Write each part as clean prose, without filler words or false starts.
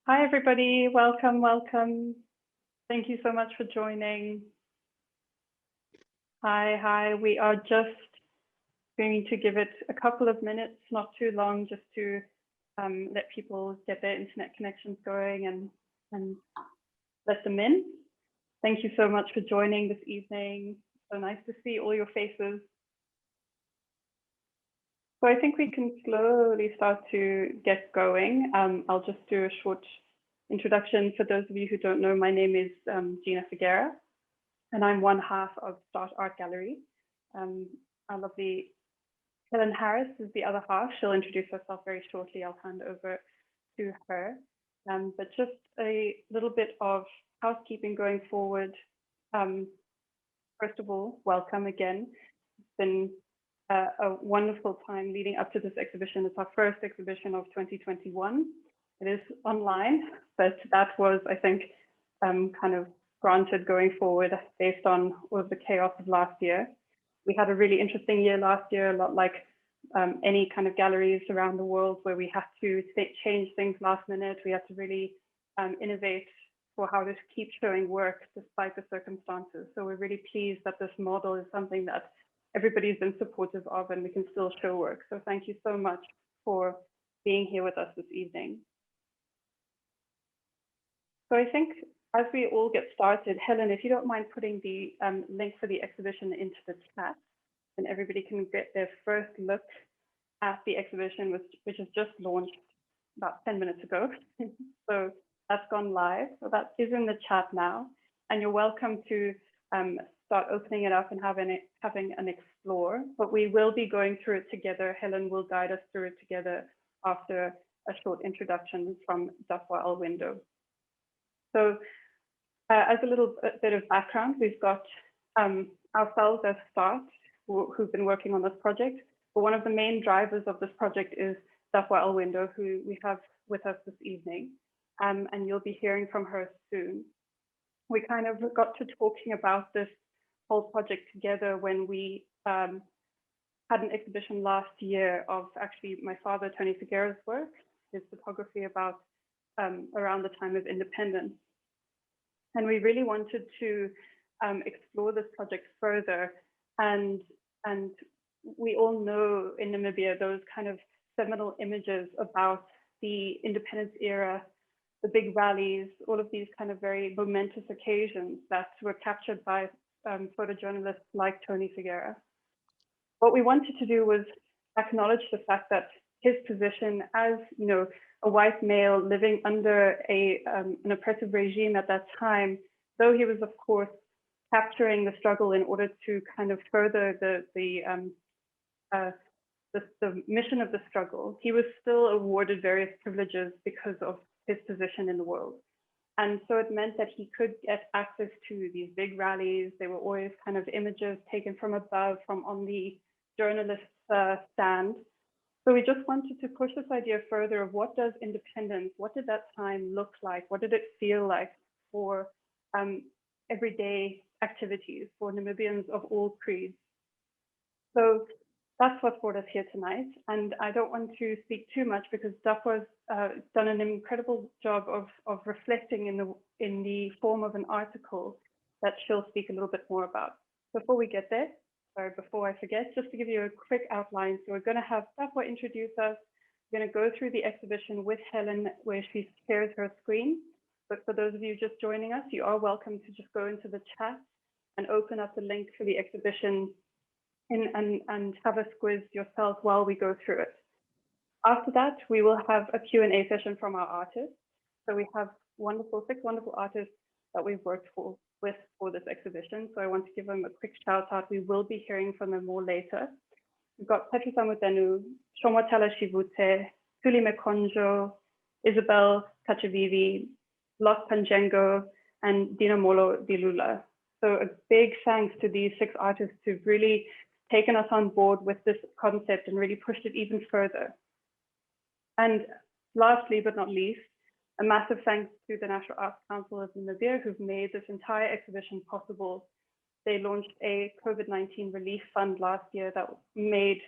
Hi, everybody. Welcome, welcome. Thank you so much for joining. Hi. We are just going to give it a couple of minutes, not too long, just to let people get their internet connections going and let them in. Thank you so much for joining this evening. So nice to see all your faces. So I think we can slowly start to get going. I'll just do a short introduction. For those of you who don't know, my name is Gina Figuera, and I'm one half of Start Art Gallery. Our lovely Helen Harris is the other half. She'll introduce herself very shortly. I'll hand over to her. But just a little bit of housekeeping going forward. First of all, welcome again. It's been a wonderful time leading up to this exhibition. It's our first exhibition of 2021. It is online, but that was, I think, kind of granted going forward based on all of the chaos of last year. We had a really interesting year last year, a lot like any kind of galleries around the world where we had to change things last minute. We had to really innovate for how to keep showing work despite the circumstances. So we're really pleased that this model is something that everybody's been supportive of and we can still show work. So thank you so much for being here with us this evening. So I think as we all get started, Helen, if you don't mind putting the link for the exhibition into the chat, then everybody can get their first look at the exhibition, which has just launched about 10 minutes ago. So that's gone live. So that is in the chat now. And you're welcome to start opening it up and having an explore. But we will be going through it together. Helen will guide us through it together after a short introduction from Dafwa Window. So as a little bit of background, we've got ourselves as Start, who've been working on this project. But one of the main drivers of this project is Dafwa Window, who we have with us this evening. And you'll be hearing from her soon. We kind of got to talking about this whole project together when we had an exhibition last year of actually my father, Tony Figuera's work, his photography about around the time of independence. And we really wanted to explore this project further. And we all know in Namibia those kind of seminal images about the independence era, the big rallies, all of these kind of very momentous occasions that were captured by photojournalists like Tony Figuera. What we wanted to do was acknowledge the fact that his position as, a white male living under an oppressive regime at that time, though he was, of course, capturing the struggle in order to kind of further the mission of the struggle, he was still awarded various privileges because of his position in the world. And so it meant that he could get access to these big rallies. They were always kind of images taken from above, from on the journalist's stand. So we just wanted to push this idea further of what does independence, what did that time look like? What did it feel like for everyday activities for Namibians of all creeds? So that's what brought us here tonight. And I don't want to speak too much because Dafwa's done an incredible job of reflecting in the form of an article that she'll speak a little bit more about. Before we get there, sorry, before I forget, just to give you a quick outline. So we're going to have Dafwa introduce us. We're going to go through the exhibition with Helen where she shares her screen. But for those of you just joining us, you are welcome to just go into the chat and open up the link for the exhibition and have a squiz yourself while we go through it. After that, we will have a Q&A session from our artists. So we have six wonderful artists that we've worked with for this exhibition. So I want to give them a quick shout out. We will be hearing from them more later. We've got Petrus Amuthenu, Shomwatala Shivute, Tuli Mekondjo, Isabel Katjavivi, Kandjengo, and Ndinomholo Ndilula. So a big thanks to these 6 artists who've really taken us on board with this concept and really pushed it even further. And lastly, but not least, a massive thanks to the National Arts Council of Namibia, who've made this entire exhibition possible. They launched a COVID-19 relief fund last year that made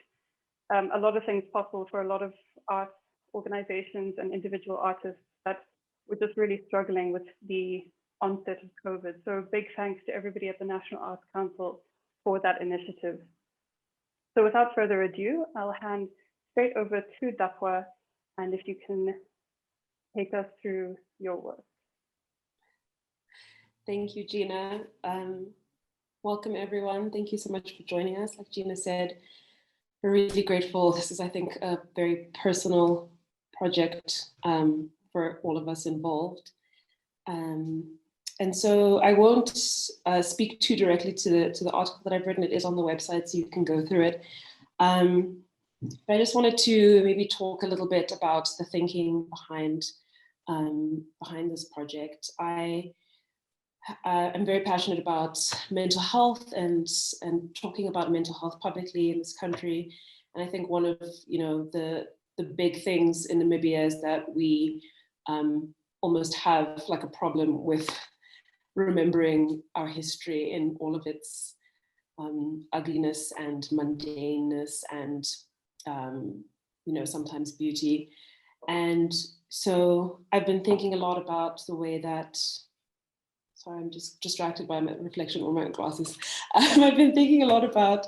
a lot of things possible for a lot of arts organizations and individual artists that were just really struggling with the onset of COVID. So big thanks to everybody at the National Arts Council for that initiative. So without further ado, I'll hand straight over to Dapwa, and if you can take us through your work. Thank you, Gina. Welcome, everyone. Thank you so much for joining us. Like Gina said, we're really grateful. This is, I think, a very personal project for all of us involved. And so I won't speak too directly to the article that I've written. It is on the website, so you can go through it. But I just wanted to maybe talk a little bit about the thinking behind this project. I'm very passionate about mental health and talking about mental health publicly in this country. And I think one of the big things in Namibia is that we almost have like a problem with remembering our history in all of its ugliness and mundaneness and sometimes beauty. And so I've been thinking a lot about the way that, sorry, I'm just distracted by my reflection on my glasses. I've been thinking a lot about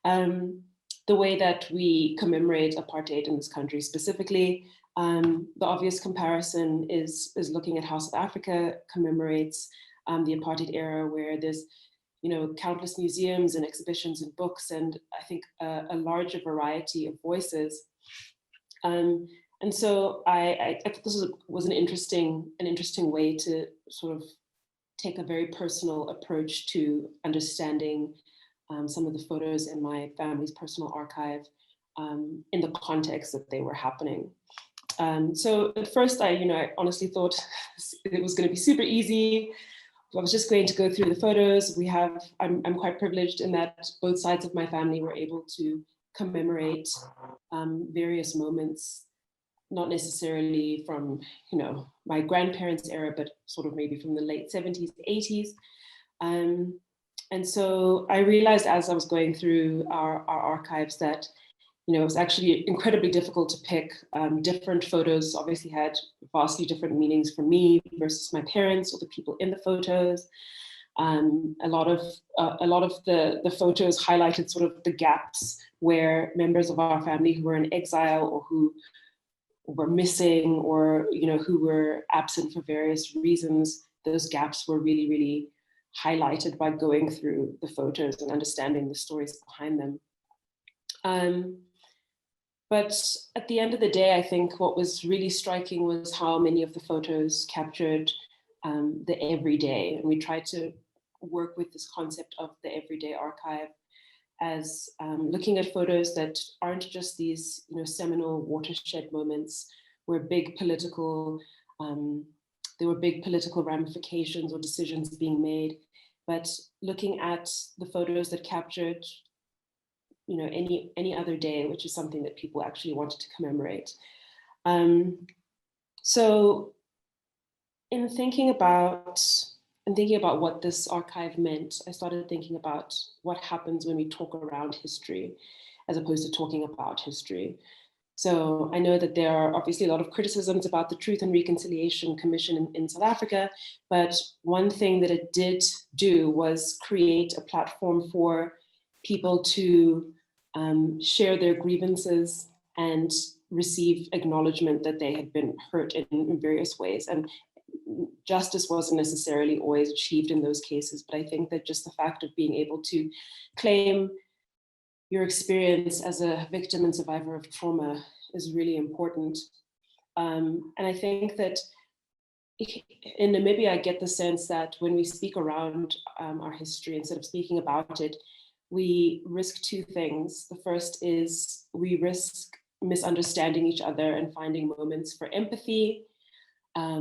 the way that we commemorate apartheid in this country. Specifically, the obvious comparison is looking at how South Africa commemorates the apartheid era, where there's countless museums and exhibitions and books, and I think a larger variety of voices. And so I thought this was an interesting way to sort of take a very personal approach to understanding some of the photos in my family's personal archive in the context that they were happening. So at first, I honestly thought it was going to be super easy. I was just going to go through the photos. I'm quite privileged in that both sides of my family were able to commemorate various moments, not necessarily from my grandparents' era, but sort of maybe from the late 70s, 80s. And so I realized as I was going through our archives that it was actually incredibly difficult to pick. Different photos obviously had vastly different meanings for me versus my parents or the people in the photos. A lot of the photos highlighted sort of the gaps where members of our family who were in exile or who were missing or who were absent for various reasons. Those gaps were really, really highlighted by going through the photos and understanding the stories behind them. But at the end of the day, I think what was really striking was how many of the photos captured the everyday. And we tried to work with this concept of the everyday archive as looking at photos that aren't just these seminal watershed moments where there were big political ramifications or decisions being made, but looking at the photos that captured any other day, which is something that people actually wanted to commemorate. So in thinking about what this archive meant, I started thinking about what happens when we talk around history as opposed to talking about history. So I know that there are obviously a lot of criticisms about the Truth and Reconciliation Commission in South Africa, but one thing that it did do was create a platform for people to share their grievances and receive acknowledgement that they had been hurt in various ways. And justice wasn't necessarily always achieved in those cases, but I think that just the fact of being able to claim your experience as a victim and survivor of trauma is really important. And I think that in Namibia, I get the sense that when we speak around our history, instead of speaking about it, we risk two things. The first is we risk misunderstanding each other and finding moments for empathy,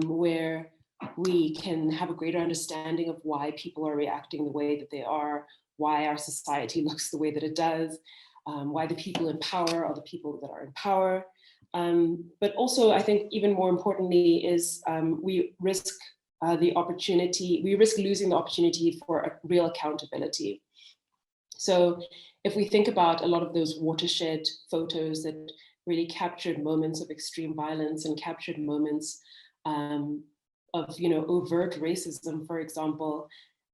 where we can have a greater understanding of why people are reacting the way that they are, why our society looks the way that it does, why the people in power are the people that are in power. But also, I think even more importantly is we risk losing the opportunity for a real accountability. So if we think about a lot of those watershed photos that really captured moments of extreme violence and captured moments of, you know, overt racism, for example,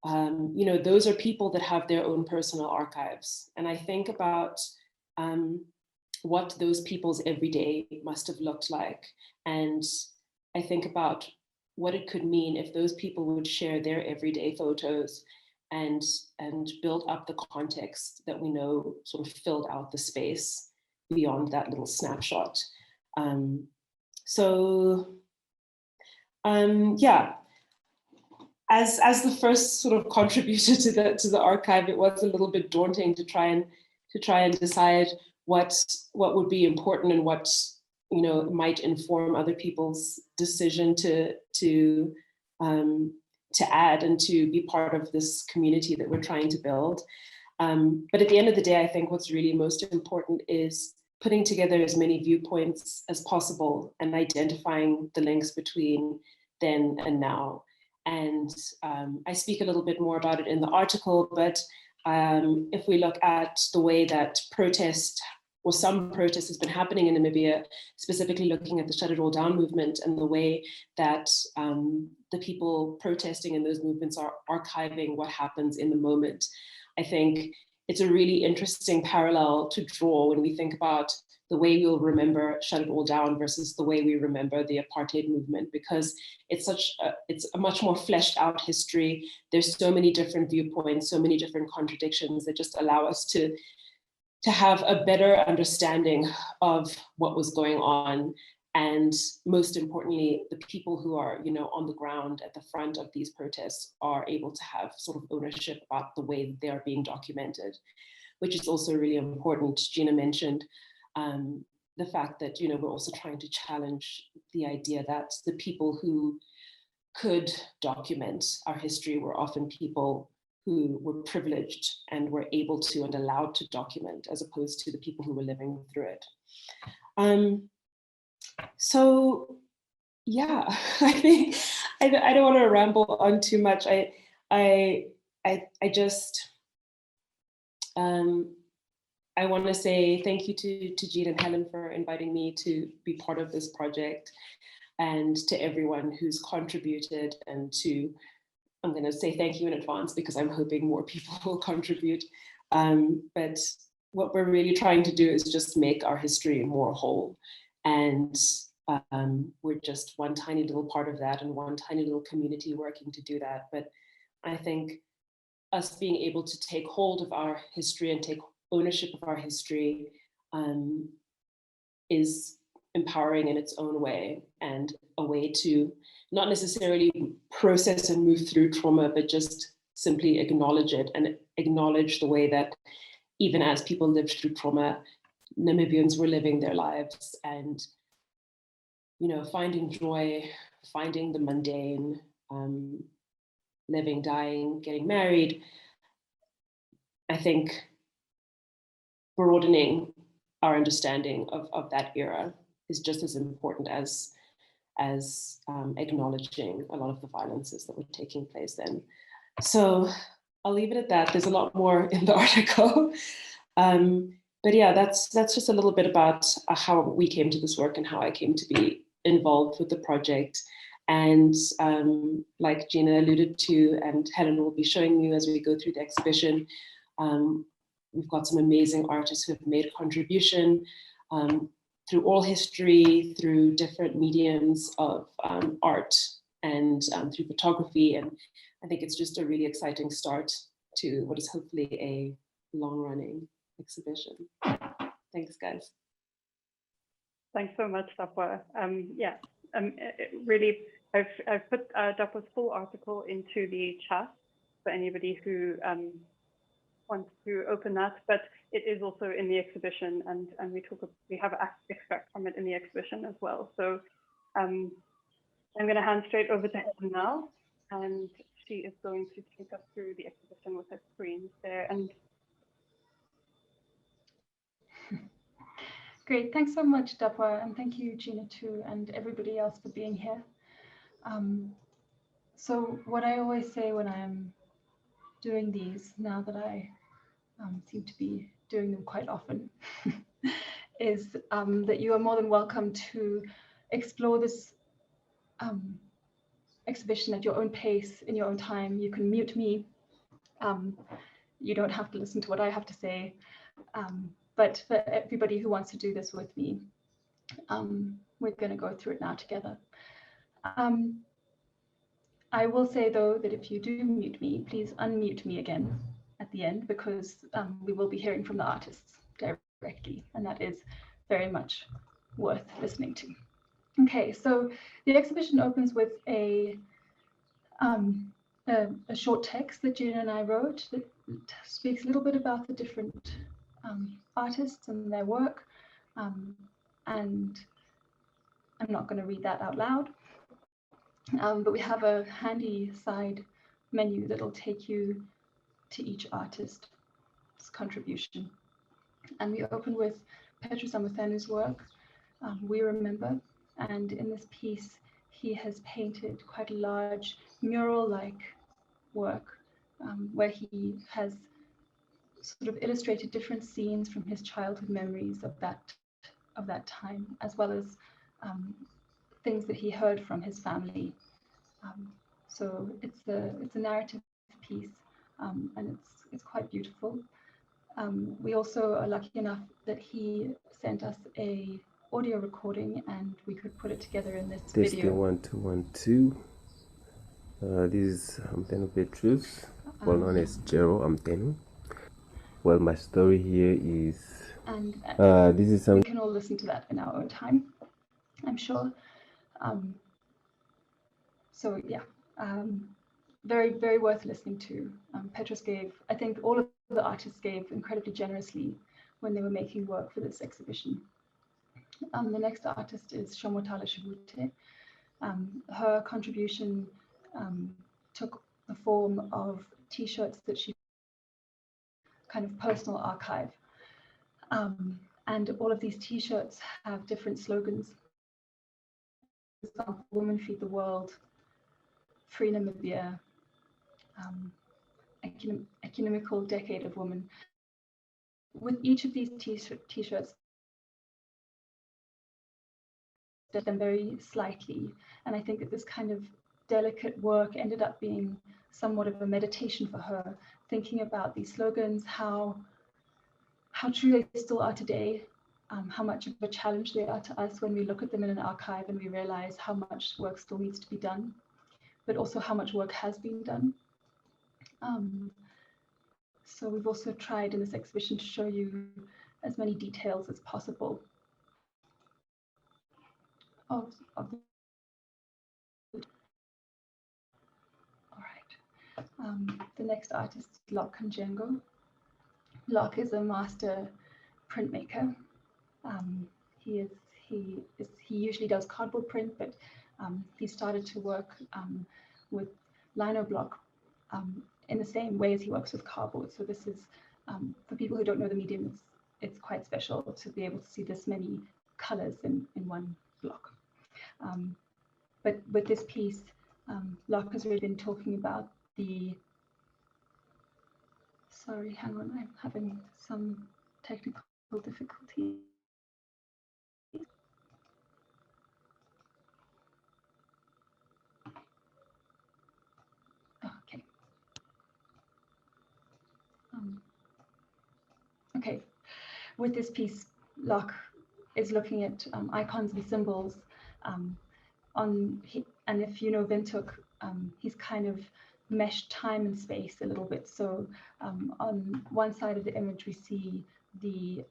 you know, those are people that have their own personal archives. And I think about what those people's everyday must have looked like. And I think about what it could mean if those people would share their everyday photos and build up the context that we know sort of filled out the space beyond that little snapshot. Yeah, as the first sort of contributor to the archive, it was a little bit daunting to try and decide what would be important and what, you know, might inform other people's decision to add and to be part of this community that we're trying to build. But at the end of the day, I think what's really most important is putting together as many viewpoints as possible and identifying the links between then and now. And I speak a little bit more about it in the article, but if we look at the way that protest, or some protest, has been happening in Namibia, specifically looking at the Shut It All Down movement and the way that the people protesting in those movements are archiving what happens in the moment, I think it's a really interesting parallel to draw when we think about the way we'll remember Shut It All Down versus the way we remember the apartheid movement, because it's a much more fleshed out history. There's so many different viewpoints, so many different contradictions that just allow us to have a better understanding of what was going on. And most importantly, the people who are, you know, on the ground at the front of these protests are able to have sort of ownership about the way they are being documented, which is also really important. Gina mentioned the fact that, you know, we're also trying to challenge the idea that the people who could document our history were often people who were privileged and were able to and allowed to document, as opposed to the people who were living through it. So yeah, I think I don't want to ramble on too much. I just I want to say thank you to Jean and Helen for inviting me to be part of this project, and to everyone who's contributed, and I'm going to say thank you in advance because I'm hoping more people will contribute. But what we're really trying to do is just make our history more whole. And we're just one tiny little part of that and one tiny little community working to do that. But I think us being able to take hold of our history and take ownership of our history is empowering in its own way, and a way to not necessarily process and move through trauma, but just simply acknowledge it and acknowledge the way that even as people lived through trauma, Namibians were living their lives and, you know, finding joy, finding the mundane, living, dying, getting married. I think broadening our understanding of that era is just as important as acknowledging a lot of the violences that were taking place then. So I'll leave it at that. There's a lot more in the article. But yeah, that's just a little bit about how we came to this work and how I came to be involved with the project. And like Gina alluded to, and Helen will be showing you as we go through the exhibition, we've got some amazing artists who have made a contribution through oral history, through different mediums of art, and through photography. And I think it's just a really exciting start to what is hopefully a long-running exhibition. Thanks, guys. Thanks so much, Dapwa. Really, I've put Dapwa's full article into the chat for anybody who wants to open that, but it is also in the exhibition, and we have extract from it in the exhibition as well. So I'm going to hand straight over to Helen now, and she is going to take us through the exhibition with her screens there. And great, thanks so much, Dapwa, and thank you, Gina, too, and everybody else for being here. So what I always say when I'm doing these, now that I seem to be doing them quite often, is that you are more than welcome to explore this exhibition at your own pace, in your own time. You can mute me. You don't have to listen to what I have to say. But for everybody who wants to do this with me, we're going to go through it now together. I will say, though, that if you do mute me, please unmute me again at the end, because we will be hearing from the artists directly, and that is very much worth listening to. Okay, so the exhibition opens with a short text that Gina and I wrote that speaks a little bit about the different artists and their work, and I'm not going to read that out loud, but we have a handy side menu that'll take you to each artist's contribution. And we open with Petrus Amuthenu's work, We Remember, and in this piece he has painted quite a large mural-like work where he has sort of illustrated different scenes from his childhood memories of that time, as well as things that he heard from his family. So it's a narrative piece, and it's quite beautiful. We also are lucky enough that he sent us a audio recording, and we could put it together in this video. 1 2 1 2. This is Amuthenu Petrus, well known as Jero Amuthenu. Well, my story here is, and this is we can all listen to that in our own time, I'm sure. So yeah, very, very worth listening to. Petrus gave, I think all of the artists gave incredibly generously when they were making work for this exhibition. The next artist is Shomwatala Shivute. Her contribution took the form of t-shirts that she kind of personal archive. And all of these t-shirts have different slogans. For example, Women Feed the World, Free Namibia, Economical Decade of Women. With each of these t-shirts, did them very slightly, and I think that this kind of delicate work ended up being somewhat of a meditation for her, thinking about these slogans, how true they still are today, how much of a challenge they are to us when we look at them in an archive and we realize how much work still needs to be done, but also how much work has been done. So we've also tried in this exhibition to show you as many details as possible of all right. The next artist is Kandjengo. Locke is a master printmaker. He usually does cardboard print, but he started to work with lino block in the same way as he works with cardboard. So this is, for people who don't know the medium, it's quite special to be able to see this many colors in one block. But with this piece, Locke has really been talking about the, sorry, hang on, I'm having some technical difficulty. Okay. Okay, with this piece, Locke is looking at icons and symbols and if you know Windhoek, he's kind of meshed time and space a little bit. So on one side of the image, we see the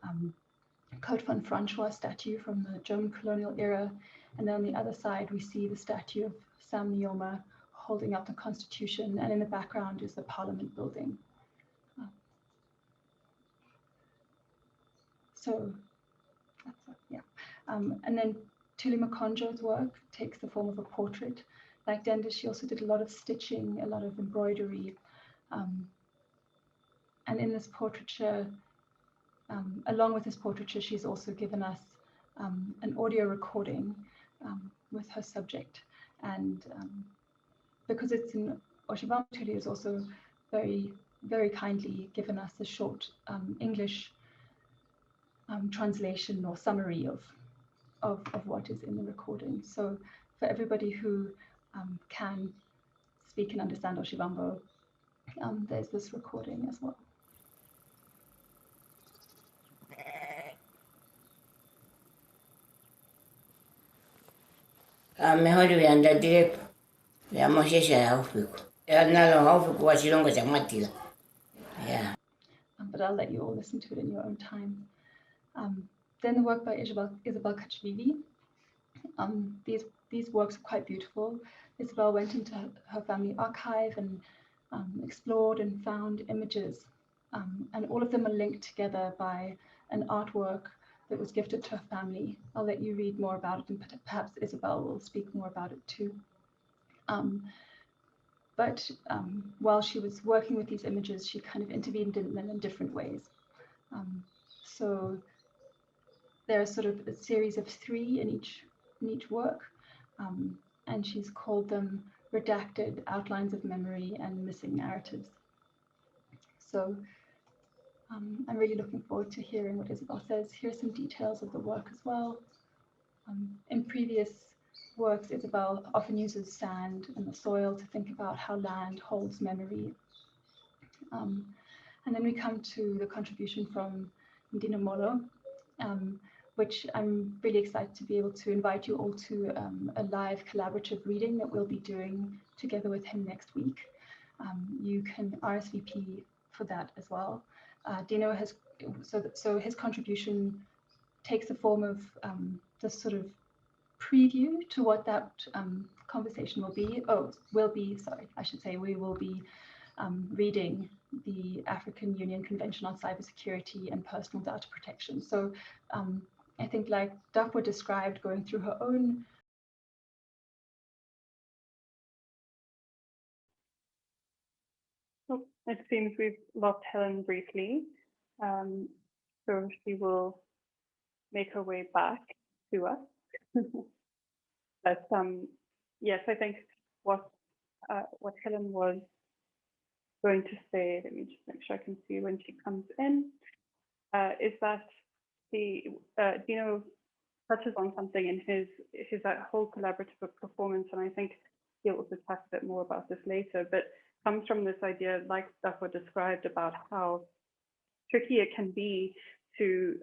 Coat van Francois statue from the German colonial era. And then on the other side, we see the statue of Sam Nujoma holding up the Constitution. And in the background is the Parliament building. So that's yeah. And then Tuli Mekondjo's work takes the form of a portrait. Like Denda, she also did a lot of stitching, a lot of embroidery. And in this portraiture, along with this portraiture, she's also given us an audio recording with her subject. And because it's in Oshibama, Tuli is also very very kindly given us a short English translation or summary of what is in the recording. So for everybody who can speak and understand Oshivambo, there's this recording as well. Mejor vianda direct. Ya moshe ya ufiku. Ya nalo ufiku wa chilongo cha matila. Yeah. But I'll let you all listen to it in your own time. Then the work by Isabel Katjavivi. These works are quite beautiful. Isabel went into her family archive and explored and found images, and all of them are linked together by an artwork that was gifted to her family. I'll let you read more about it, and perhaps Isabel will speak more about it too. But while she was working with these images, she kind of intervened in them in different ways. So there are sort of a series of 3 in each work, and she's called them redacted outlines of memory and missing narratives. So I'm really looking forward to hearing what Isabel says. Here's some details of the work as well. In previous works, Isabel often uses sand and the soil to think about how land holds memory. And then we come to the contribution from Ndinomholo, which I'm really excited to be able to invite you all to a live collaborative reading that we'll be doing together with him next week. You can RSVP for that as well. Dino has, so his contribution takes the form of this sort of preview to what that conversation will be. We will be reading the African Union Convention on Cybersecurity and Personal Data Protection. So I think, like Dafwa described, going through her own it seems we've lost Helen briefly, so she will make her way back to us. But yes, I think what Helen was going to say, let me just make sure I can see when she comes in, is that Dino touches on something in his whole collaborative performance, and I think he'll also talk a bit more about this later, but comes from this idea, like Dafwa described, about how tricky it can be to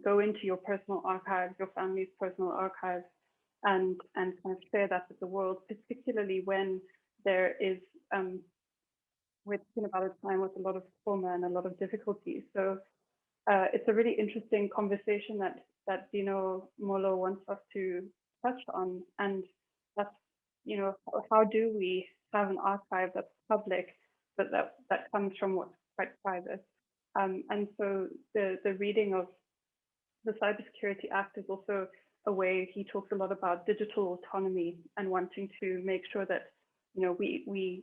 go into your personal archives, your family's personal archives, and kind of share that with the world, particularly when there is we're talking about a time with a lot of trauma and a lot of difficulties. So it's a really interesting conversation that Ndinomholo wants us to touch on, and that's, how do we have an archive that's public, but that comes from what's quite private. And so the reading of the Cybersecurity Act is also a way he talks a lot about digital autonomy and wanting to make sure that we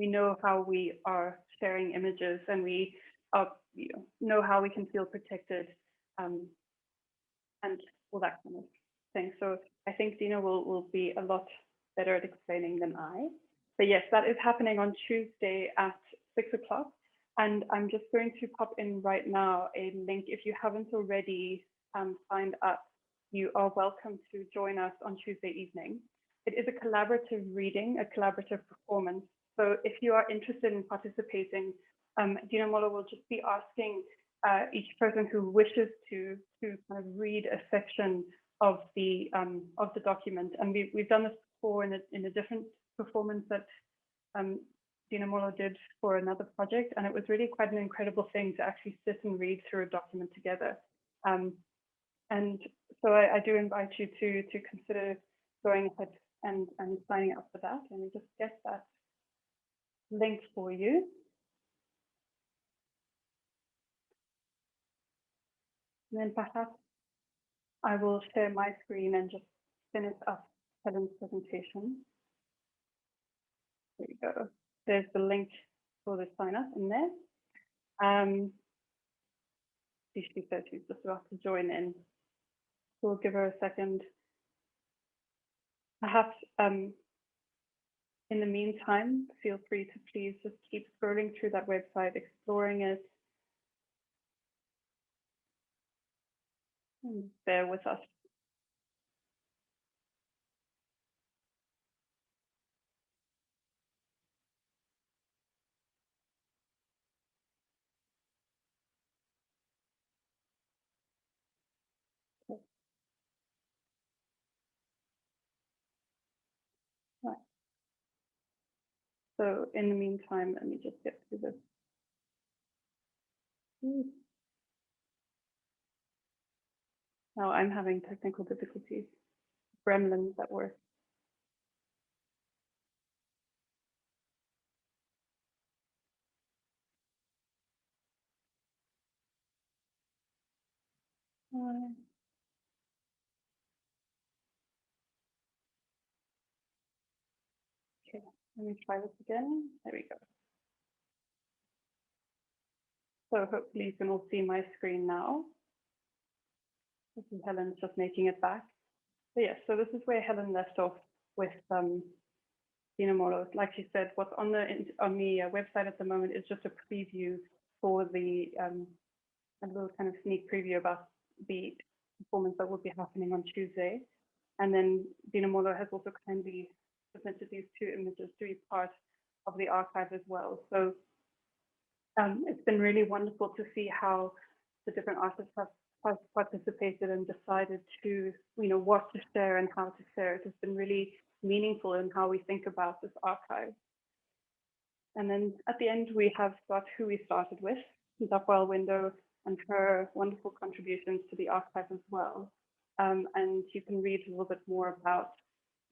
know how we are sharing images, and we know how we can feel protected, and all that kind of thing. So I think Dina will be a lot better at explaining than I. But yes, that is happening on Tuesday at 6 o'clock. And I'm just going to pop in right now a link. If you haven't already signed up, you are welcome to join us on Tuesday evening. It is a collaborative reading, a collaborative performance. So if you are interested in participating, Ndinomholo will just be asking each person who wishes to kind of read a section of the document. And we've done this before in a different performance that Ndinomholo did for another project, and it was really quite an incredible thing to actually sit and read through a document together. And so I do invite you to consider going ahead and signing up for that. Let me just get that link for you. And then perhaps I will share my screen and just finish up Helen's presentation. There we go. There's the link for the sign up in there. She says she's just about to join in. We'll give her a second. Perhaps in the meantime, feel free to please just keep scrolling through that website, exploring it, and bear with us. Right. So in the meantime, let me just get through this. Now I'm having technical difficulties. Gremlins at work. Okay, let me try this again. There we go. So hopefully you can all see my screen now. This is Helen just making it back. So yes, so this is where Helen left off with Ndinomholo. Like she said, what's on the website at the moment is just a preview for the a little kind of sneak preview about the performance that will be happening on Tuesday. And then Ndinomholo has also kindly submitted these 2 images to be part of the archive as well. So it's been really wonderful to see how the different artists have participated and decided to, what to share and how to share it. It's been really meaningful in how we think about this archive. And then at the end, we have got who we started with, Isabel Window, and her wonderful contributions to the archive as well. And you can read a little bit more about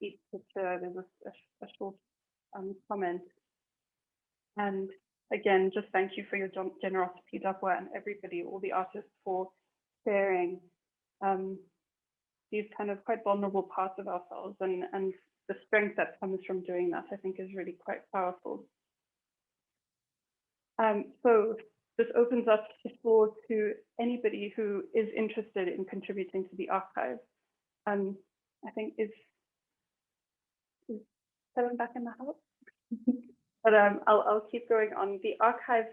each picture. There's a short comment. And again, just thank you for your generosity, Dapwa, and everybody, all the artists, for sharing these kind of quite vulnerable parts of ourselves, and the strength that comes from doing that, I think, is really quite powerful. So this opens up the floor to anybody who is interested in contributing to the archive. I think is Helen back in the house? But I'll keep going on. The archive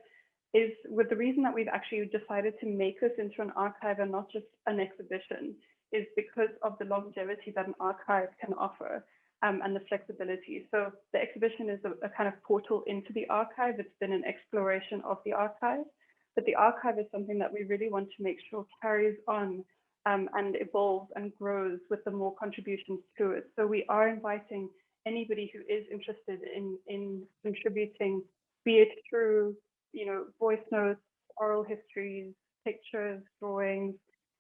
is, with the reason that we've actually decided to make this into an archive and not just an exhibition, is because of the longevity that an archive can offer, and the flexibility. So the exhibition is a kind of portal into the archive. It's been an exploration of the archive, but the archive is something that we really want to make sure carries on and evolves and grows with the more contributions to it. So we are inviting anybody who is interested in contributing, be it through, voice notes, oral histories, pictures, drawings,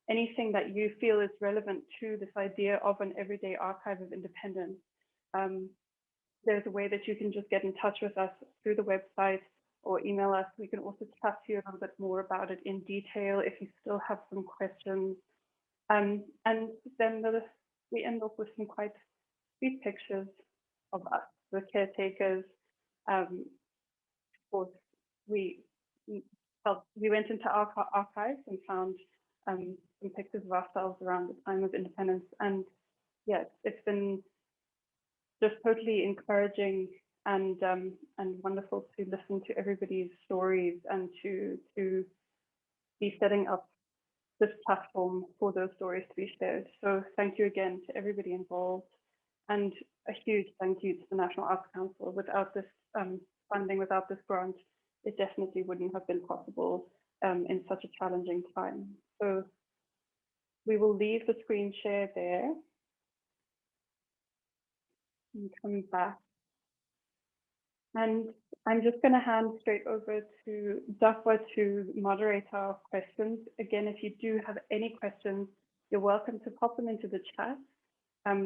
anything that you feel is relevant to this idea of an everyday archive of independence. There's a way that you can just get in touch with us through the website or email us. We can also chat to you a little bit more about it in detail if you still have some questions. And then we end up with some quite sweet pictures of us, the caretakers. Of course, we went into our archives and found some pictures of ourselves around the time of independence. And yeah, it's been just totally encouraging and wonderful to listen to everybody's stories and to be setting up this platform for those stories to be shared. So thank you again to everybody involved, and a huge thank you to the National Arts Council. Without this funding, without this grant, it definitely wouldn't have been possible in such a challenging time. So we will leave the screen share there and come back. And I'm just going to hand straight over to Dapwa to moderate our questions. Again, if you do have any questions, you're welcome to pop them into the chat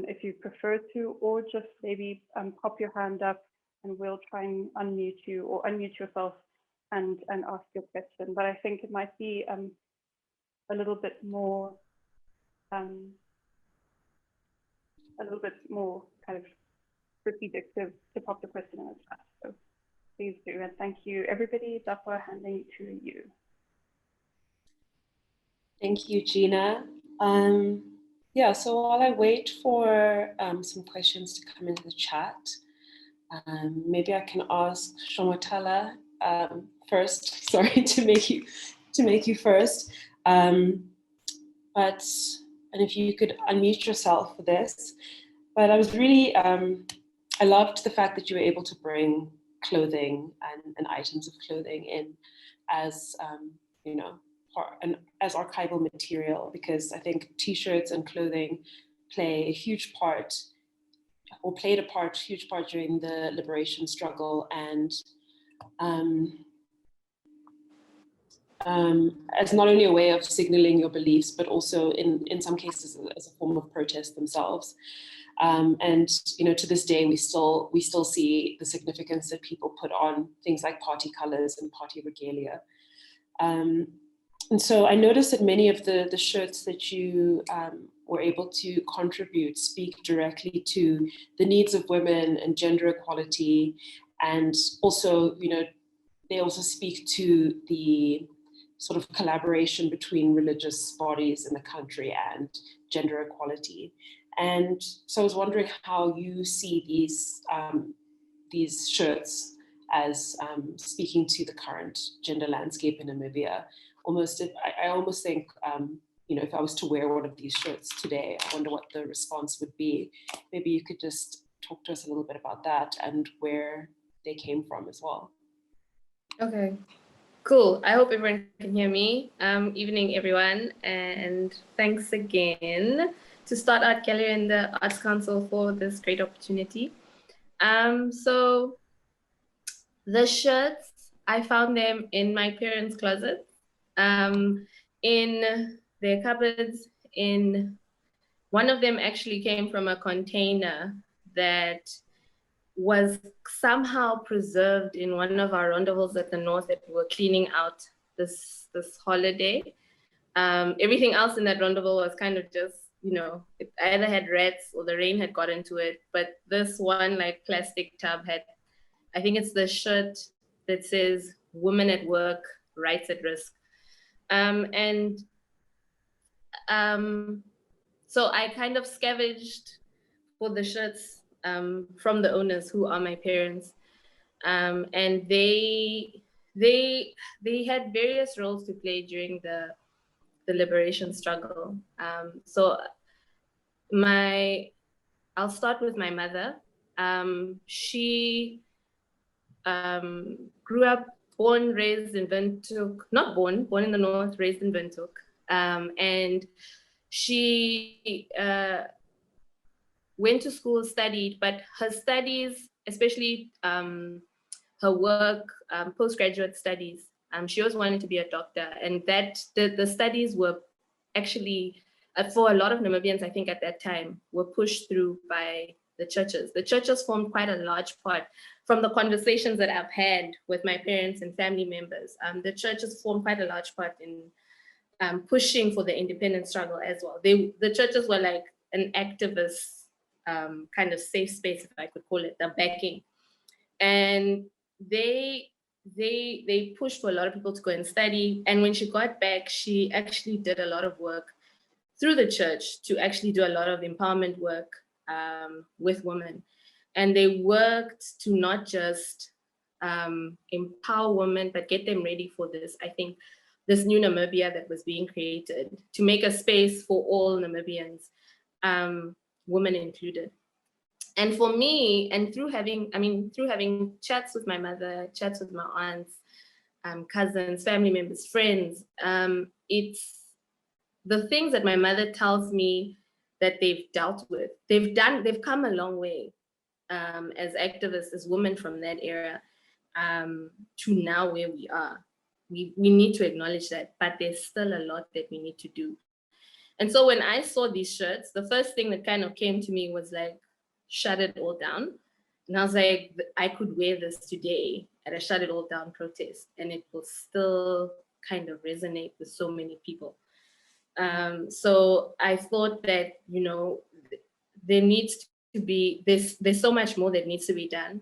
if you prefer to, or just maybe pop your hand up and we'll try and unmute you or unmute yourself and ask your question. But I think it might be a little bit more kind of strategic to pop the question in the chat. So please do, and thank you everybody. Dapwa, handing it to you. Thank you, Gina. Yeah, so while I wait for some questions to come into the chat, Maybe I can ask Shomwatala first. Sorry to make you first. But if you could unmute yourself for this. But I was really, I loved the fact that you were able to bring clothing and items of clothing in as, as archival material, because I think T-shirts and clothing play a huge part, or played a huge part during the liberation struggle, and as not only a way of signaling your beliefs, but also in some cases as a form of protest themselves. And to this day, we still see the significance that people put on things like party colors and party regalia. And so I noticed that many of the shirts that you were able to contribute speak directly to the needs of women and gender equality, and also, they also speak to the sort of collaboration between religious bodies in the country and gender equality. And so I was wondering how you see these shirts as speaking to the current gender landscape in Namibia. I almost think, if I was to wear one of these shirts today, I wonder what the response would be. Maybe you could just talk to us a little bit about that and where they came from as well. Okay, cool. I hope everyone can hear me. Evening, everyone, and thanks again to Start Art Gallery and the Arts Council for this great opportunity. So the shirts, I found them in my parents' closet, in their cupboards. In one of them actually came from a container that was somehow preserved in one of our rondevels at the north that we were cleaning out this holiday. Everything else in that rondeville was kind of just, it either had rats or the rain had got into it. But this one plastic tub had, I think it's the shirt that says "Women at Work, Rights at Risk." So I kind of scavenged for the shirts from the owners, who are my parents, and they had various roles to play during the liberation struggle. So I'll start with my mother. She grew up, raised in Windhoek, born in the north, raised in Windhoek, and she went to school, studied, but her studies, especially her work, postgraduate studies, she always wanted to be a doctor, and that the studies were actually, for a lot of Namibians, I think at that time, were pushed through by the churches. The churches formed quite a large part. From the conversations that I've had with my parents and family members, the churches formed quite a large part in pushing for the independence struggle as well. The churches were like an activist kind of safe space, if I could call it, the backing. And they pushed for a lot of people to go and study. And when she got back, she actually did a lot of work through the church to actually do a lot of empowerment work with women. And they worked to not just empower women, but get them ready for this, I think, this new Namibia that was being created, to make a space for all Namibians, women included. And for me, and through having chats with my mother, chats with my aunts, cousins, family members, friends, it's the things that my mother tells me that they've dealt with. They've come a long way as activists, as women from that era, to now where we are. We need to acknowledge that, but there's still a lot that we need to do. And so when I saw these shirts, the first thing that kind of came to me was like, shut it all down. And I was like, I could wear this today at a shut it all down protest, and it will still kind of resonate with so many people. So I thought that, there needs to be there's so much more that needs to be done.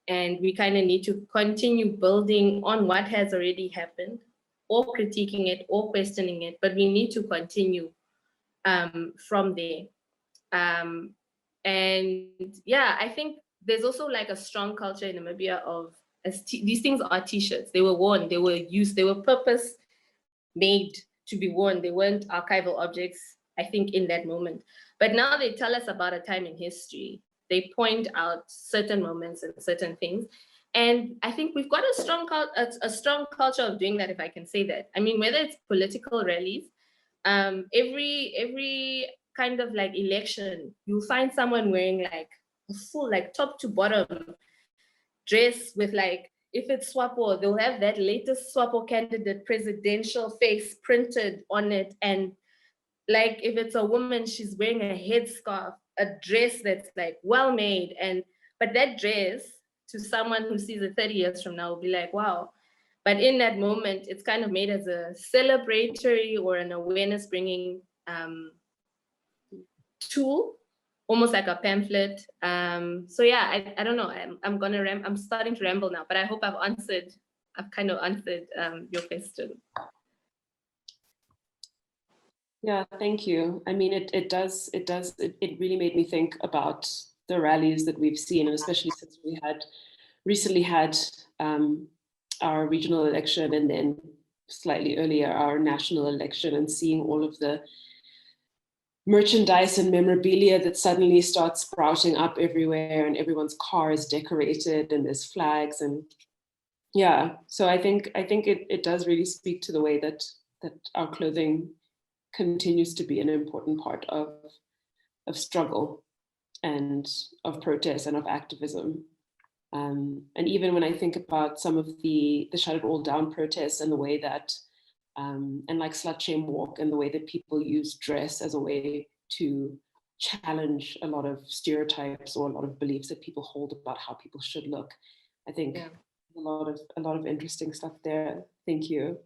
And we kind of need to continue building on what has already happened, or critiquing it, or questioning it, but we need to continue from there. And yeah, I think there's also like a strong culture in Namibia of, these things are t-shirts. They were worn, they were used, they were purpose made to be worn. They weren't archival objects, I think, in that moment. But now they tell us about a time in history. They point out certain moments and certain things. And I think we've got a strong culture of doing that, if I can say that. I mean, whether it's political rallies, every kind of like election, you'll find someone wearing like a full, like top to bottom dress with like, if it's SWAPO, they'll have that latest SWAPO candidate presidential face printed on it. And like, if it's a woman, she's wearing a headscarf, a dress that's like well made. But that dress, to someone who sees it 30 years from now, will be like, wow. But in that moment, it's kind of made as a celebratory or an awareness bringing tool, almost like a pamphlet. So yeah, I don't know. I'm starting to ramble now, but I hope I've kind of answered your question. Yeah, thank you. I mean, it really made me think about the rallies that we've seen, and especially since we had recently had our regional election, and then slightly earlier our national election, and seeing all of the merchandise and memorabilia that suddenly starts sprouting up everywhere, and everyone's car is decorated and there's flags. And yeah, so I think it does really speak to the way that our clothing continues to be an important part of struggle and of protest and of activism. And even when I think about some of the Shut It All Down protests and the way that, and like Slut Shame Walk, and the way that people use dress as a way to challenge a lot of stereotypes or a lot of beliefs that people hold about how people should look. I think a lot of interesting stuff there. Thank you.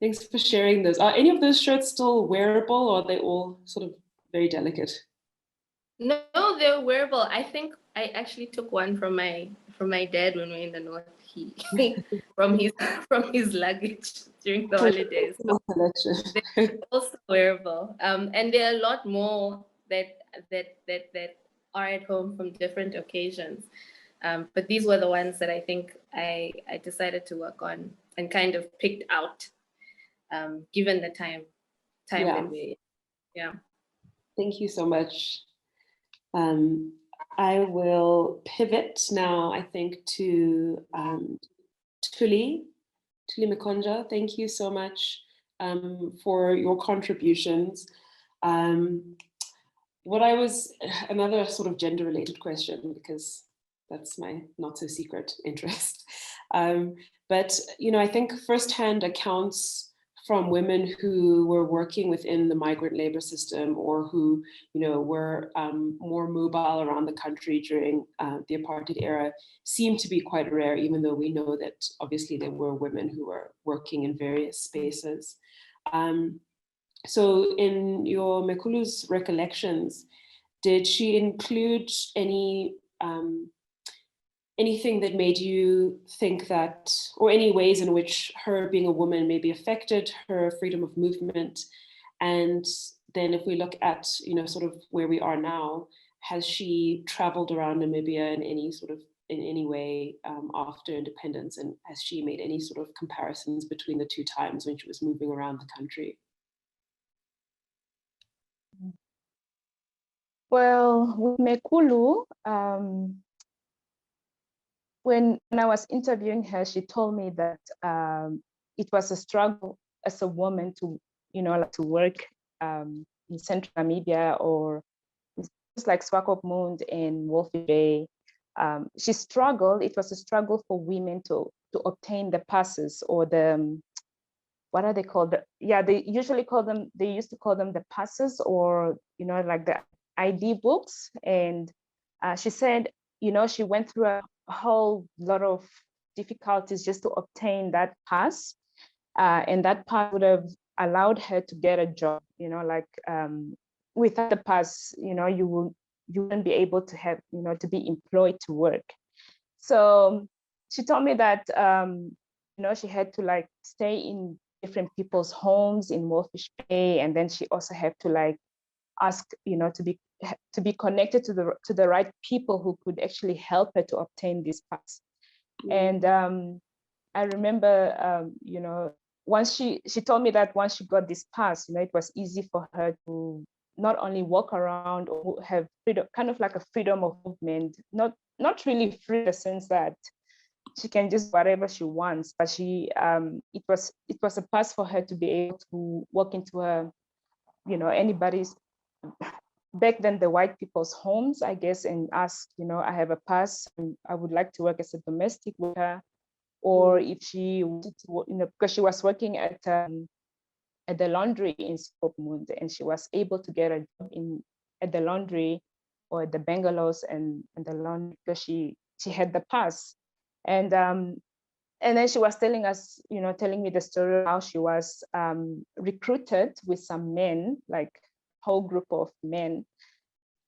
Thanks for sharing those. Are any of those shirts still wearable, or are they all sort of very delicate? No, they're wearable. I think I actually took one from my dad when we were in the north. He from his luggage during the holidays. They're also wearable. And there are a lot more that are at home from different occasions. But these were the ones that I think I decided to work on and kind of picked out, given the time that we, Thank you so much. I will pivot now, I think, to Tuli Mekondjo. Thank you so much for your contributions. Another sort of gender-related question, because that's my not so secret interest. But, I think firsthand accounts from women who were working within the migrant labor system, or who, were more mobile around the country during the apartheid era, seem to be quite rare, even though we know that obviously there were women who were working in various spaces. So in your Mekulu's recollections, did she include anything that made you think that, or any ways in which her being a woman maybe affected her freedom of movement? And then if we look at, sort of where we are now, has she traveled around Namibia in any way after independence? And has she made any sort of comparisons between the two times when she was moving around the country? Well, with Mekulu, when I was interviewing her, she told me that it was a struggle as a woman to, to work in central Namibia, or just like Swakopmund and Wolfie Bay. She struggled. It was a struggle for women to obtain the passes, or the, what are they called? They used to call them the passes, or, like the ID books. And she said, she went through a whole lot of difficulties just to obtain that pass, and that pass would have allowed her to get a job. Without the pass, you wouldn't be able to have, to be employed to work. So she told me that she had to stay in different people's homes in Wolfish Bay, and then she also had to ask, to be to be connected to the right people who could actually help her to obtain this pass. And I remember, you know, once she told me that once she got this pass, you know, it was easy for her to not only walk around or have freedom, kind of like a freedom of movement, not really free in the sense that she can just whatever she wants, but she it was a pass for her to be able to walk into a, you know, anybody's, back then the white people's homes, I guess, and ask, you know, I have a pass, and I would like to work as a domestic worker, or if she wanted to, you know, because she was working at the laundry in Skopmund, and she was able to get a job at the laundry or the bungalows and the laundry because she had the pass. And then she was telling us, you know, telling me the story of how she was recruited with some men, like a whole group of men,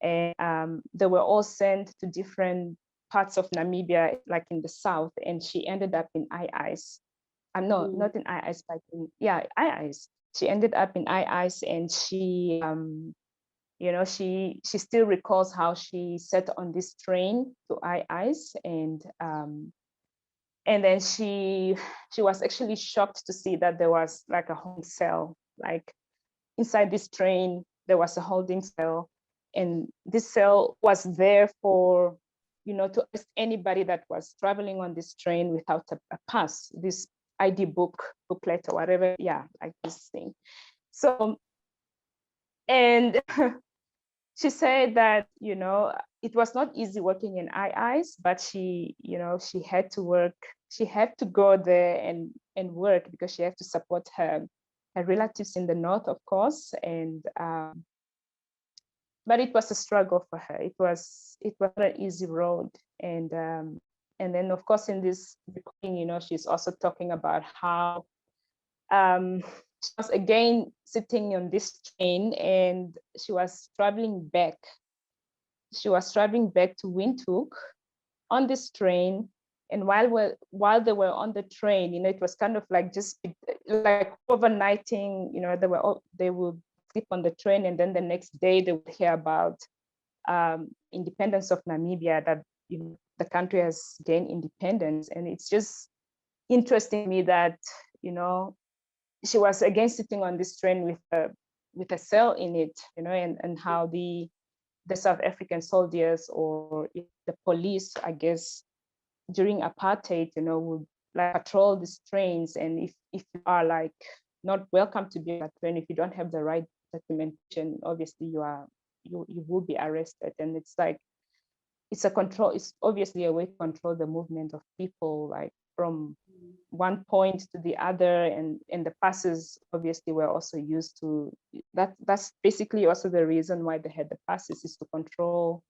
and they were all sent to different parts of Namibia, like in the south, and she ended up in Ice. No, not in Ice, but Ice. She ended up in Ice, and she, you know, she still recalls how she sat on this train to Ice, and then she was actually shocked to see that there was like a holding cell, like inside this train there was a holding cell, and this cell was there for, you know, to arrest anybody that was traveling on this train without a pass, this ID booklet or whatever, like this thing. So, and she said that, you know, it was not easy working in Ice, but she, you know, she had to work, she had to go there and work because she had to support her relatives in the north, of course, and but it was a struggle for her. It was not an easy road, and then of course in this recording, you know, she's also talking about how she was again sitting on this train, and she was traveling back. She was traveling back to Windhoek on this train, and while they were on the train, you know, it was kind of like just like overnighting. You know, they would sleep on the train, and then the next day they would hear about independence of Namibia, that, you know, the country has gained independence. And it's just interesting to me that, you know, she was again sitting on this train with a cell in it, you know, and how the South African soldiers or the police, I guess, during apartheid, you know, would like patrol these trains, and if you are like not welcome to be on that train, if you don't have the right documentation, obviously you will be arrested. And it's like it's obviously a way to control the movement of people, like from one point to the other, and the passes obviously were also used to that's basically also the reason why they had the passes, is to control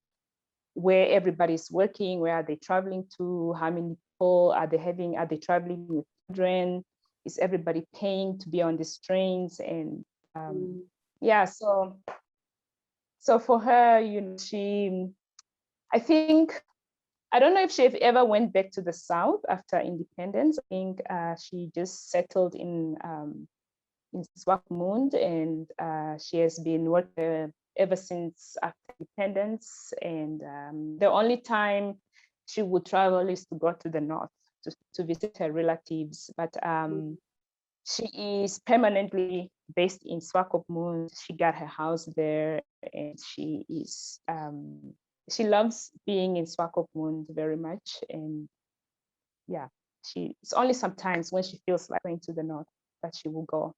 where everybody's working, where are they traveling to, how many people are they traveling with children, is everybody paying to be on these trains. And so for her, you know, I don't know if she ever went back to the South after independence. I think she just settled in Swakopmund, and she has been working ever since after independence. And the only time she would travel is to go to the north to visit her relatives. But she is permanently based in Swakopmund. She got her house there, and she is she loves being in Swakopmund very much. And it's only sometimes when she feels like going to the north that she will go.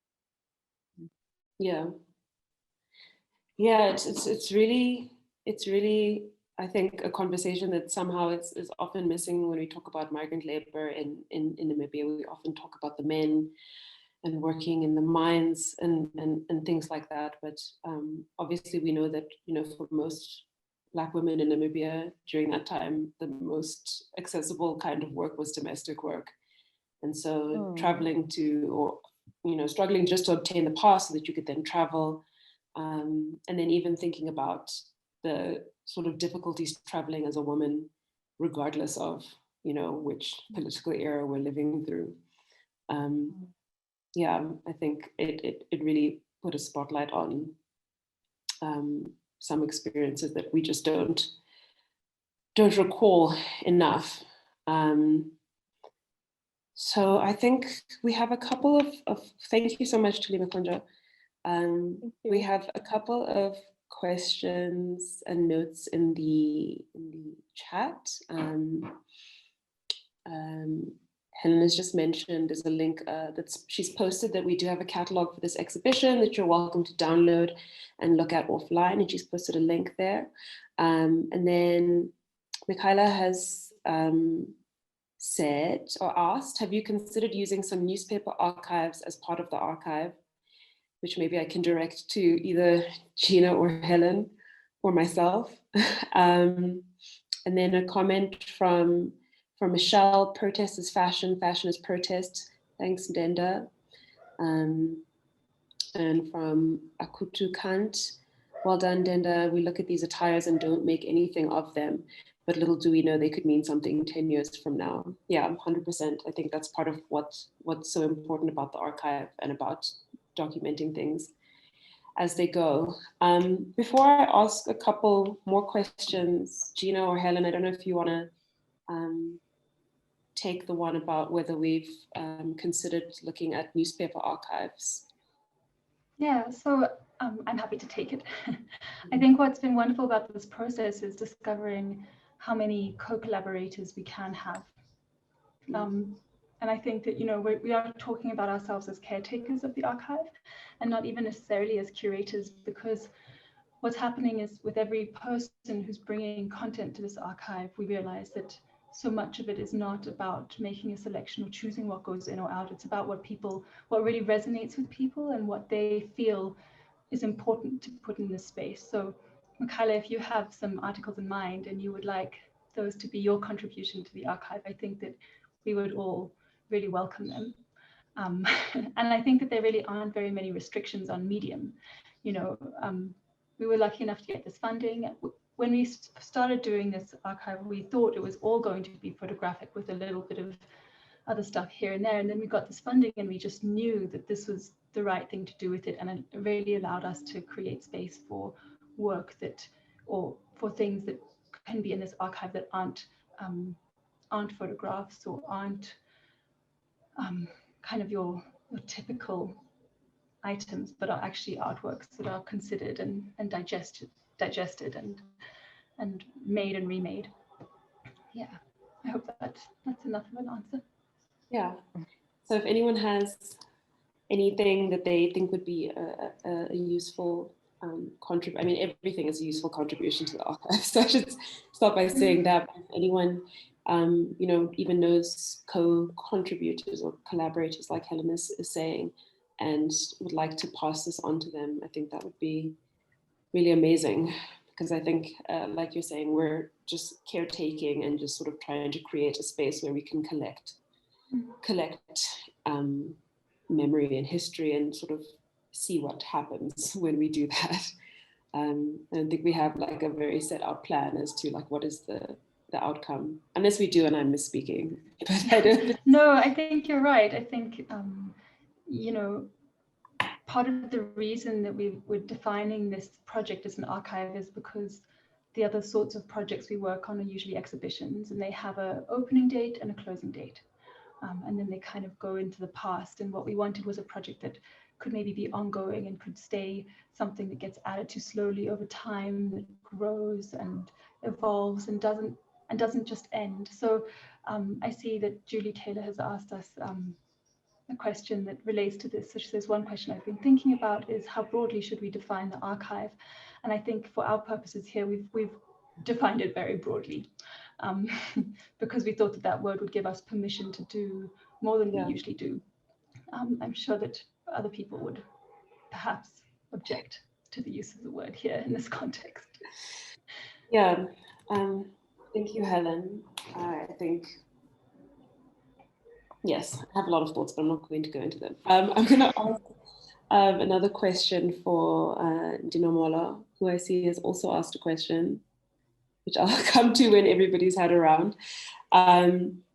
It's really I think a conversation that somehow is often missing when we talk about migrant labor in Namibia. We often talk about the men and working in the mines and things like that, but obviously we know that, you know, for most Black women in Namibia during that time, the most accessible kind of work was domestic work. And so traveling to, or, you know, struggling just to obtain the pass so that you could then travel. And then even thinking about the sort of difficulties traveling as a woman, regardless of, you know, which political era we're living through. I think it really put a spotlight on some experiences that we just don't recall enough. So I think we have a couple of thank you so much, Tuli Mekondjo. We have a couple of questions and notes in the chat. Helen has just mentioned there's a link she's posted that we do have a catalog for this exhibition that you're welcome to download and look at offline, and she's posted a link there. And then Michaela has said or asked, have you considered using some newspaper archives as part of the archive? Which maybe I can direct to either Gina or Helen or myself. And then a comment from Michelle, protest is fashion, fashion is protest. Thanks, Ndenda. And from Akutu Kant, well done, Ndenda. We look at these attires and don't make anything of them, but little do we know they could mean something 10 years from now. Yeah, 100%. I think that's part of what's so important about the archive and about documenting things as they go. Before I ask a couple more questions, Gina or Helen, I don't know if you want to take the one about whether we've considered looking at newspaper archives. Yeah, so I'm happy to take it. I think what's been wonderful about this process is discovering how many co-collaborators we can have. And I think that, you know, we are talking about ourselves as caretakers of the archive and not even necessarily as curators, because what's happening is with every person who's bringing content to this archive, we realize that so much of it is not about making a selection or choosing what goes in or out. It's about what really resonates with people and what they feel is important to put in this space. So Michaela, if you have some articles in mind and you would like those to be your contribution to the archive, I think that we would all really welcome them. And I think that there really aren't very many restrictions on medium. You know, we were lucky enough to get this funding. When we started doing this archive, we thought it was all going to be photographic with a little bit of other stuff here and there. And then we got this funding and we just knew that this was the right thing to do with it. And it really allowed us to create space for work that, or for things that can be in this archive that aren't photographs or aren't kind of your typical items, but are actually artworks that are considered and digested and made and remade. Yeah, I hope that's enough of an answer. Yeah. So if anyone has anything that they think would be a useful contribution, I mean, everything is a useful contribution to the archive. So I should start by saying that if anyone, you know, even knows co-contributors or collaborators like Helen is saying, and would like to pass this on to them, I think that would be really amazing. Because I think, like you're saying, we're just caretaking and just sort of trying to create a space where we can collect memory and history and sort of see what happens when we do that. I don't think we have like a very set out plan as to like what is the outcome, unless we do and I'm misspeaking. But I don't. No, I think you're right. I think, you know, part of the reason that we were defining this project as an archive is because the other sorts of projects we work on are usually exhibitions, and they have an opening date and a closing date. And then they kind of go into the past. And what we wanted was a project that could maybe be ongoing and could stay something that gets added to slowly over time, that grows and evolves and doesn't just end. So I see that Julie Taylor has asked us a question that relates to this. So she says, one question I've been thinking about is how broadly should we define the archive? And I think for our purposes here, we've defined it very broadly. Because we thought that word would give us permission to do more than we usually do. I'm sure that other people would perhaps object to the use of the word here in this context. Yeah, thank you, Helen. I think, yes, I have a lot of thoughts, but I'm not going to go into them. I'm going to ask another question for Ndinomholo, who I see has also asked a question, which I'll come to when everybody's had around.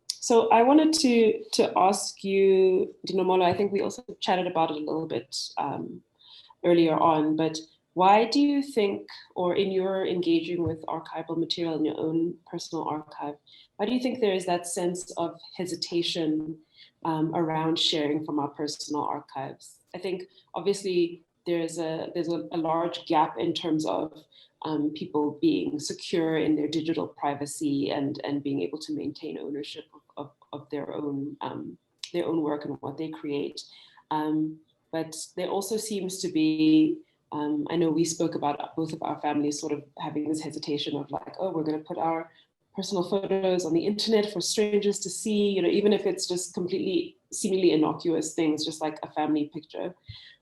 So I wanted to ask you, Ndinomholo, I think we also chatted about it a little bit earlier on, but Why do you think, or in your engaging with archival material in your own personal archive, why do you think there is that sense of hesitation around sharing from our personal archives? I think obviously there's a large gap in terms of people being secure in their digital privacy and being able to maintain ownership of their own work and what they create. But there also seems to be, I know we spoke about both of our families sort of having this hesitation of like, oh, we're going to put our personal photos on the internet for strangers to see, you know, even if it's just completely seemingly innocuous things, just like a family picture.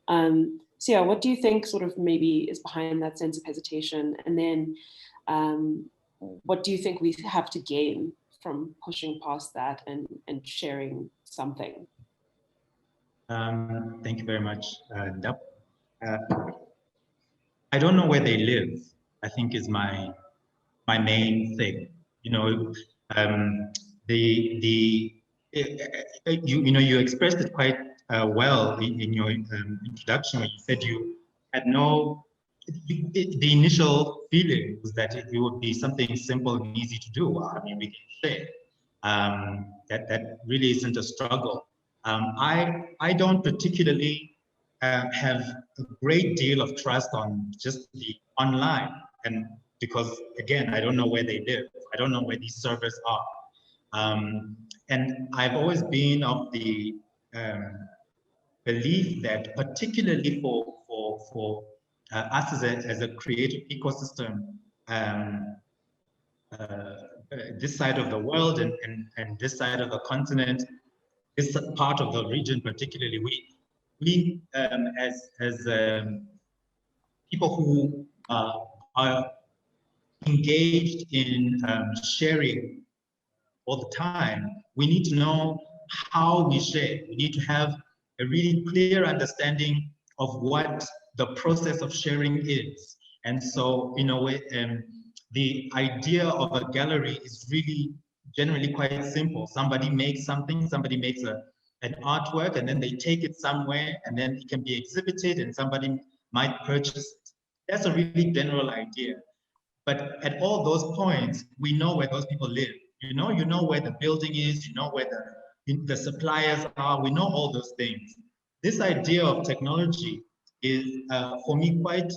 So yeah, what do you think sort of maybe is behind that sense of hesitation? And then what do you think we have to gain from pushing past that and sharing something? Thank you very much, Dap. I don't know where they live, I think is my main thing. You know, you expressed it quite well in your introduction when you said you had no, the initial feeling was that it would be something simple and easy to do. I mean, we can share. That really isn't a struggle. I don't particularly have a great deal of trust on just the online, and because again, I don't know where they live. I don't know where these servers are. And I've always been of the belief that particularly for us as a creative ecosystem, this side of the world and this side of the continent, this part of the region particularly, we as people who are engaged in sharing all the time, we need to know how we share. We need to have a really clear understanding of what the process of sharing is. And so, in a way, the idea of a gallery is really generally quite simple. Somebody makes something, somebody makes an artwork, and then they take it somewhere, and then it can be exhibited, and somebody might purchase it. That's a really general idea. But at all those points, we know where those people live. You know where the building is, you know where the suppliers are, we know all those things. This idea of technology is, for me, quite,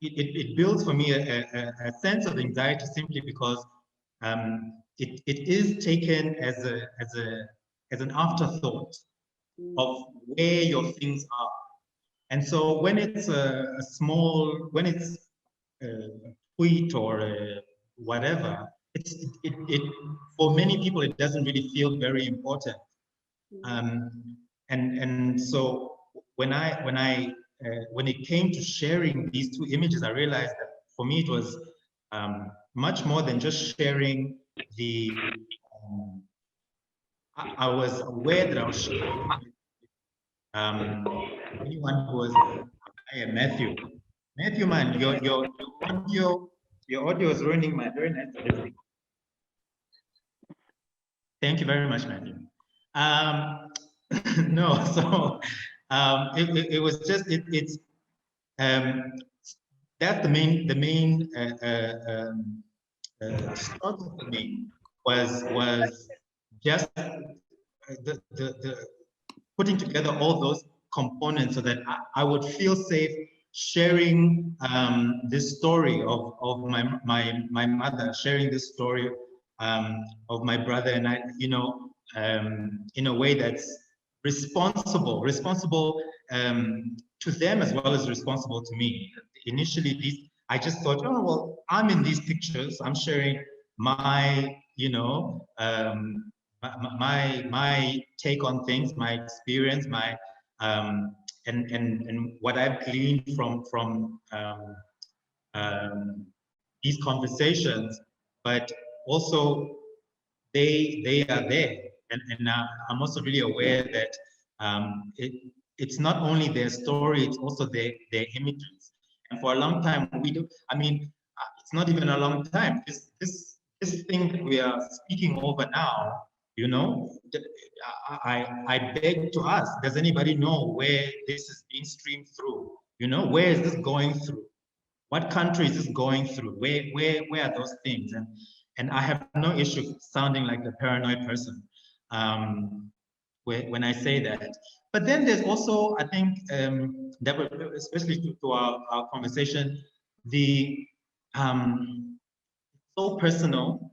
it builds for me a sense of anxiety simply because it is taken as an afterthought of where your things are. And so when it's a small, when it's a tweet or whatever, it for many people it doesn't really feel very important. And so when it came to sharing these two images, I realized that for me it was much more than just sharing the. I was aware that I was sharing. Anyone who was Matthew, man, your audio is ruining my very nice listening. Thank you very much, Matthew. No, so it was just it's that's the main struggle for me was just the putting together all those components so that I would feel safe sharing this story of my mother, sharing this story of my brother and I, you know, in a way that's responsible to them as well as responsible to me. Initially, I just thought, oh well, I'm in these pictures, I'm sharing my, you know, my take on things, my experience, my and what I've gleaned from these conversations, but also they are there, and I'm also really aware that it's not only their story, it's also their images. And for a long time we do. I mean, it's not even a long time. This thing that we are speaking over now You know, I beg to ask, does anybody know where this is being streamed through? You know, where is this going through? What country is this going through? Where are those things? And I have no issue sounding like a paranoid person when I say that. But then there's also, I think, that especially to our conversation, the so personal,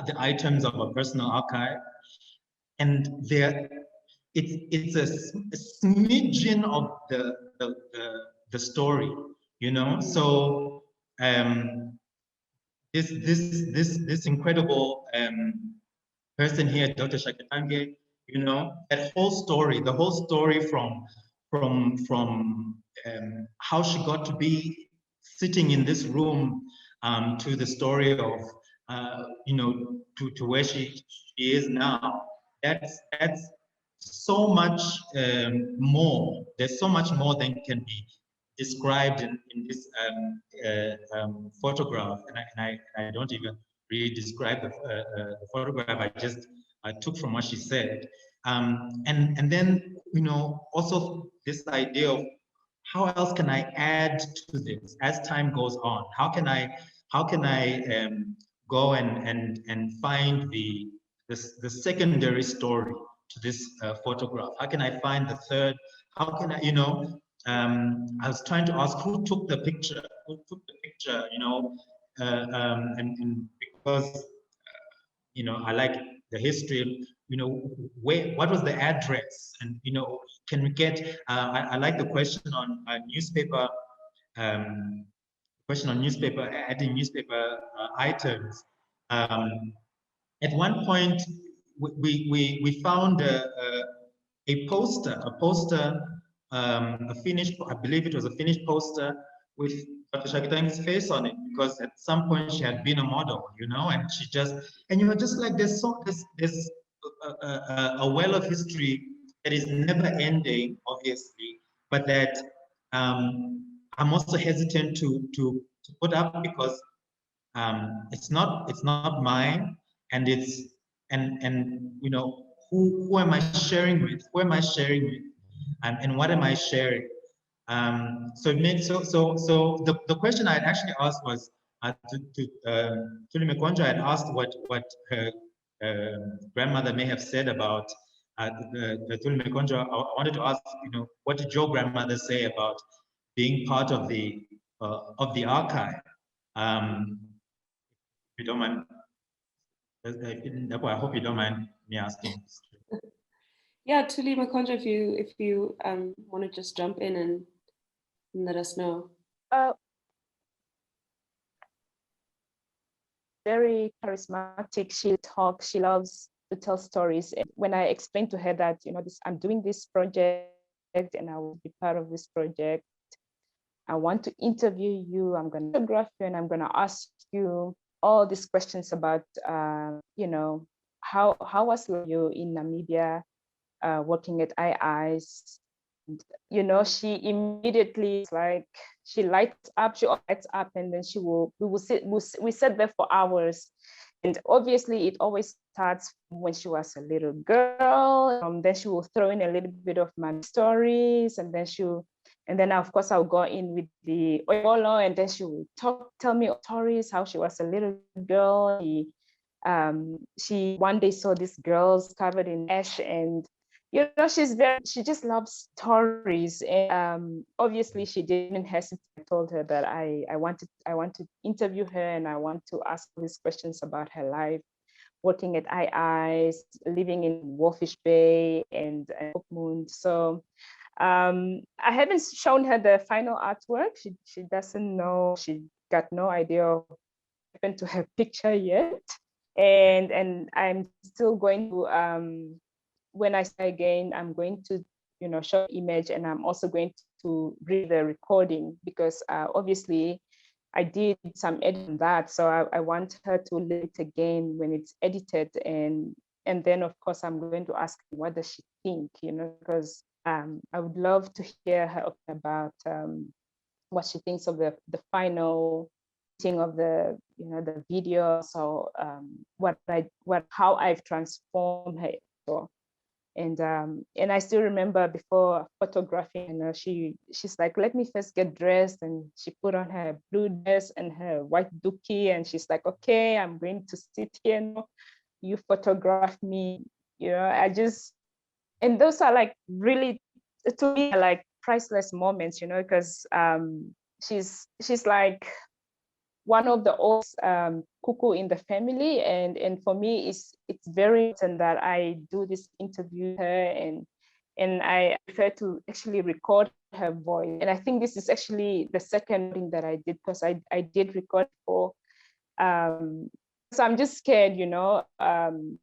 the items of a personal archive, and it's a smidgen of the story, you know. So this incredible person here, Dr. Shakatange, you know, that whole story, the whole story from how she got to be sitting in this room, to the story of you know, to where she is now. That's so much more. There's so much more than can be described in this photograph, and I don't even really describe the photograph. I took from what she said, and then, you know, also this idea of how else can I add to this as time goes on? How can I go and find the secondary story to this photograph? How can I find the third? How can I, you know? I was trying to ask who took the picture. Who took the picture? You know, and because you know, I like the history. You know, what was the address? And you know, can we get? I like the question on newspaper. Question on newspaper, adding newspaper items. At one point, we found a poster, a finished, I believe it was a finished poster with Dr. Shakitangi's face on it, because at some point she had been a model, you know, and she just, and you know, just like there's a well of history that is never ending, obviously, but that I'm also hesitant to put up, because it's not mine, and it's and you know, who am I sharing with? Who am I sharing with? And what am I sharing? So it makes so the question I had actually asked was to Tuli Mekondjo. I had asked what her grandmother may have said about the Tuli Mekondjo. I wanted to ask, you know, what did your grandmother say about being part of the archive? If you don't mind, I hope you don't mind me asking. Yeah, Tuli Mekondjo, if you want to just jump in and let us know. Very charismatic. She talks. She loves to tell stories. And when I explained to her that, you know, I'm doing this project and I will be part of this project, I want to interview you. I'm going to photograph you, and I'm going to ask you all these questions about, you know, how was you in Namibia, working at II's. You know, she immediately, like, she lights up, and then we sit there for hours. And obviously it always starts when she was a little girl. Then she will throw in a little bit of my stories, and then of course I'll go in with the Oyolo, and then she will tell me stories, how she was a little girl. She one day saw these girls covered in ash, and you know, she just loves stories. And obviously she didn't hesitate. I told her that I want to interview her, and I want to ask these questions about her life, working at II's, living in Wolfish Bay and Hope Moon. So I haven't shown her the final artwork. She doesn't know. She got no idea of what happened to her picture yet. And I'm still going to when I say again, I'm going to, you know, show image, and I'm also going to read the recording, because obviously I did some edit on that. So I want her to listen it again when it's edited, and then of course I'm going to ask her, what does she think, you know, because I would love to hear her about what she thinks of the final of the, the video. So how I've transformed her. So, and I still remember before photographing, she's like, let me first get dressed, and she put on her blue dress and her white dookie, and she's like, okay, I'm going to sit here now. You photograph me, and those are like really, to me, like priceless moments, because she's like one of the old cuckoo in the family, and for me it's very important that I do this interview with her, and I prefer to actually record her voice. And I think this is actually the second thing that I did, because I did record for so I'm just scared,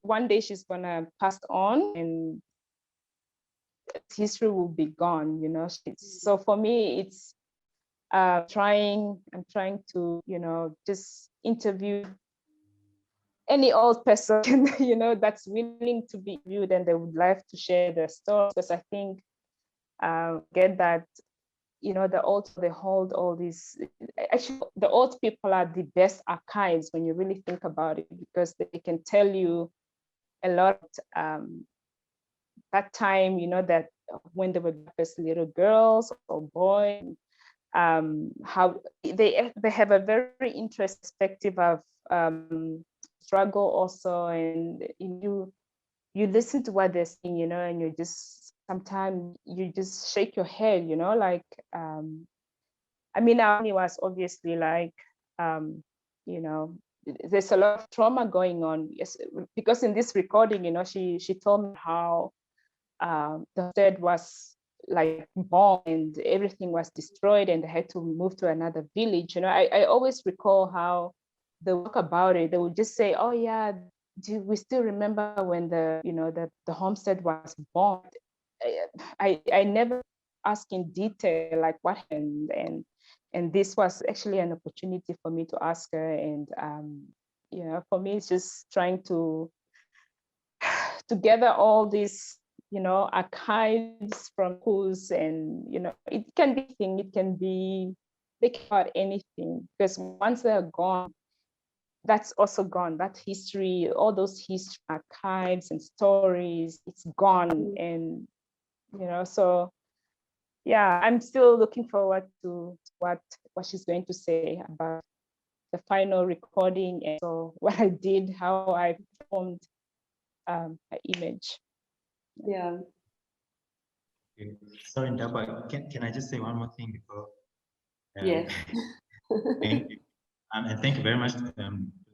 one day she's gonna pass on and history will be gone, so for me it's I'm trying to, just interview any old person, that's willing to be viewed and they would like to share their story. Because I think, get that, the old, they hold all these, actually, the old people are the best archives when you really think about it, because they can tell you a lot, that time, that when they were just little girls or boys, how they have a very interesting perspective of struggle also, and you listen to what they're saying, and you just sometimes you just shake your head, like I mean, Naomi was obviously like there's a lot of trauma going on, yes, because in this recording, she told me how the state was like bombed and everything was destroyed and they had to move to another village. I always recall how they talk about it. They would just say, oh yeah, do we still remember when the homestead was bombed? I never ask in detail like what happened, and this was actually an opportunity for me to ask her. And for me it's just trying to gather all these archives from schools, and it can be thing, it can be about anything, because once they're gone, that's also gone. That history, all those history archives and stories, it's gone. And so yeah, I'm still looking forward to what she's going to say about the final recording, and so what I did, how I formed an image. Yeah. Okay. Sorry, Ndaba, can I just say one more thing before? Yes. Thank you. And thank you very much,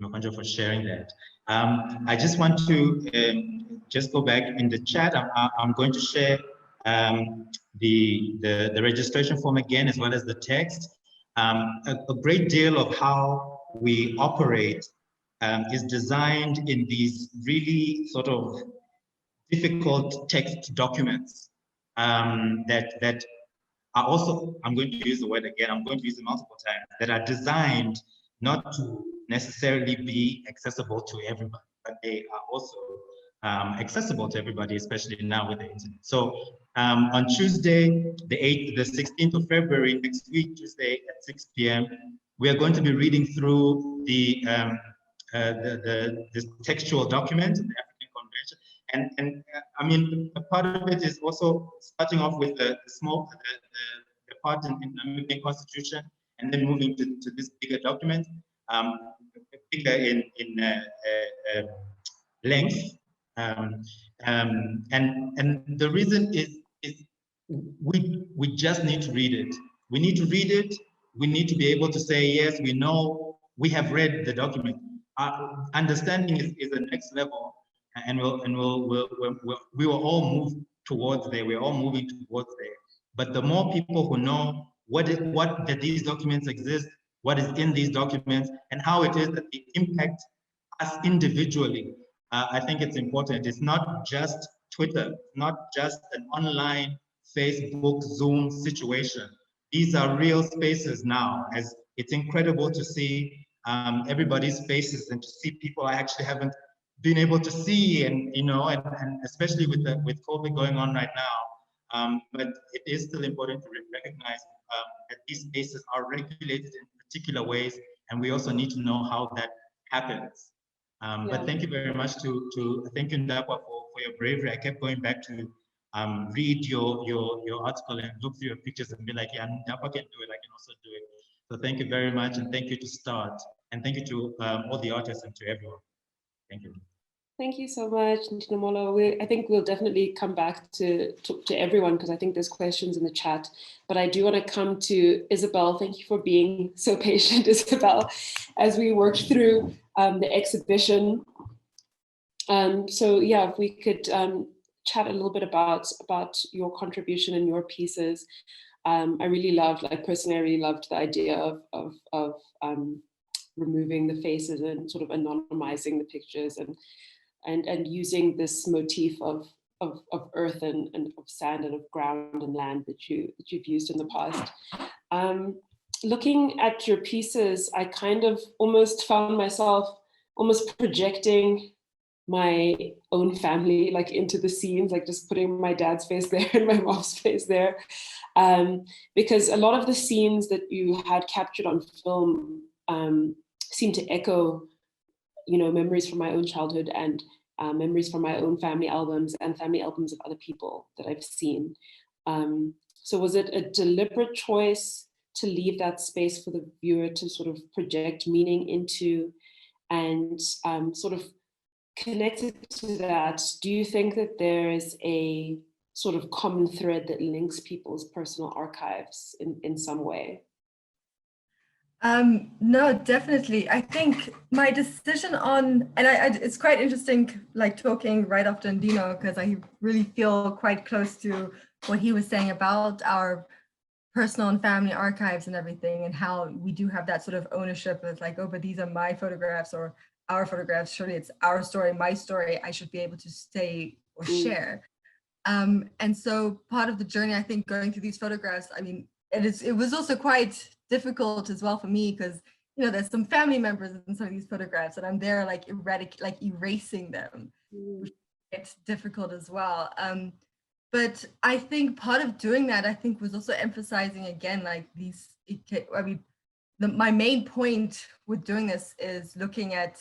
Mekondjo, for sharing that. I just want to just go back in the chat. I'm going to share the registration form again, as well as the text. A great deal of how we operate is designed in these really sort of difficult text documents that are also, I'm going to use the word again, I'm going to use it multiple times, that are designed not to necessarily be accessible to everybody, but they are also accessible to everybody, especially now with the internet. So on Tuesday, the 16th of February, next week, Tuesday at 6 p.m., we are going to be reading through this textual document, the African Convention. And I mean, a part of it is also starting off with the part in the Namibian Constitution, and then moving to this bigger document, bigger in length. And the reason is we just need to read it. We need to read it. We need to be able to say, yes, we know, we have read the document. Understanding is the next level. And we will all move towards there. We're all moving towards there. But the more people who know that these documents exist, what is in these documents, and how it is that they impact us individually, I think it's important. It's not just Twitter, not just an online Facebook, Zoom situation. These are real spaces now, as it's incredible to see everybody's faces and to see people I actually haven't been able to see, and and especially with COVID going on right now, but it is still important to recognize that these spaces are regulated in particular ways, and we also need to know how that happens. But thank you very much thank you, Ndakwa, for your bravery. I kept going back to read your article and look through your pictures and be like, yeah, Ndakwa can do it, I can also do it. So thank you very much, and thank you to Start, and thank you to all the artists and to everyone. Thank you. Thank you so much, Ndinomholo. I think we'll definitely come back to everyone, because I think there's questions in the chat. But I do want to come to Isabel. Thank you for being so patient, Isabel, as we worked through the exhibition. So yeah, if we could chat a little bit about your contribution and your pieces. I really loved, personally, I really loved the idea of removing the faces and sort of anonymizing the pictures and using this motif of earth and of sand and of ground and land that you've used in the past. Looking at your pieces, I kind of almost found myself almost projecting my own family into the scenes, just putting my dad's face there and my mom's face there, because a lot of the scenes that you had captured on film seem to echo, memories from my own childhood and memories from my own family albums and family albums of other people that I've seen. So was it a deliberate choice to leave that space for the viewer to sort of project meaning into, and sort of connected to that, do you think that there is a sort of common thread that links people's personal archives in some way? No, definitely. I think my decision on, and it's quite interesting, talking right after Ndino, because I really feel quite close to what he was saying about our personal and family archives and everything, and how we do have that sort of ownership of oh, but these are my photographs or our photographs. Surely it's our story, my story. I should be able to say or share. And so part of the journey, I think, going through these photographs, I mean, it was also quite difficult as well for me, because there's some family members in some of these photographs, and I'm there erasing them, which it's difficult as well. But I think part of doing that, I think, was also emphasizing again, my main point with doing this is looking at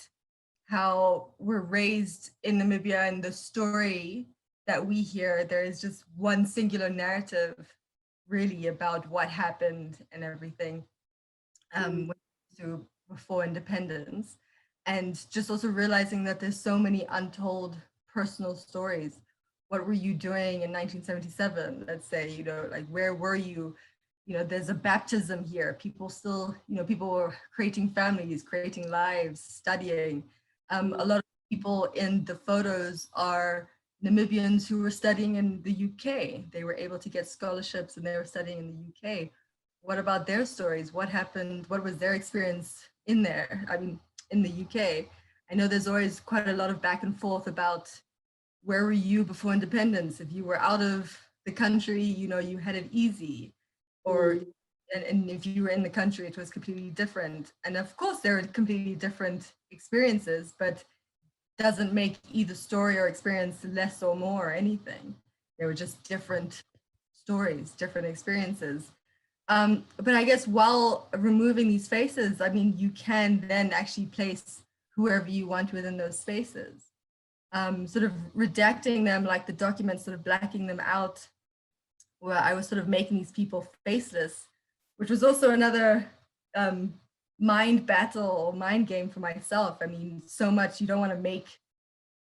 how we're raised in Namibia, and the story that we hear, there is just one singular narrative really about what happened and everything before independence, and just also realizing that there's so many untold personal stories. What were you doing in 1977? Let's say, where were you? There's a baptism here. People still, people were creating families, creating lives, studying. A lot of people in the photos are Namibians who were studying in the UK. They were able to get scholarships and they were studying in the UK. What about their stories? What happened? What was their experience in there? I mean, in the UK? I know there's always quite a lot of back and forth about where were you before independence? If you were out of the country, you had it easy, or and if you were in the country, it was completely different. And of course, there are completely different experiences, but doesn't make either story or experience less or more or anything. They were just different stories, different experiences. But I guess while removing these faces, I mean, you can then actually place whoever you want within those spaces. Sort of redacting them, like the documents, sort of blacking them out, where I was sort of making these people faceless, which was also another mind battle or mind game for myself. I mean, so much you don't want to make,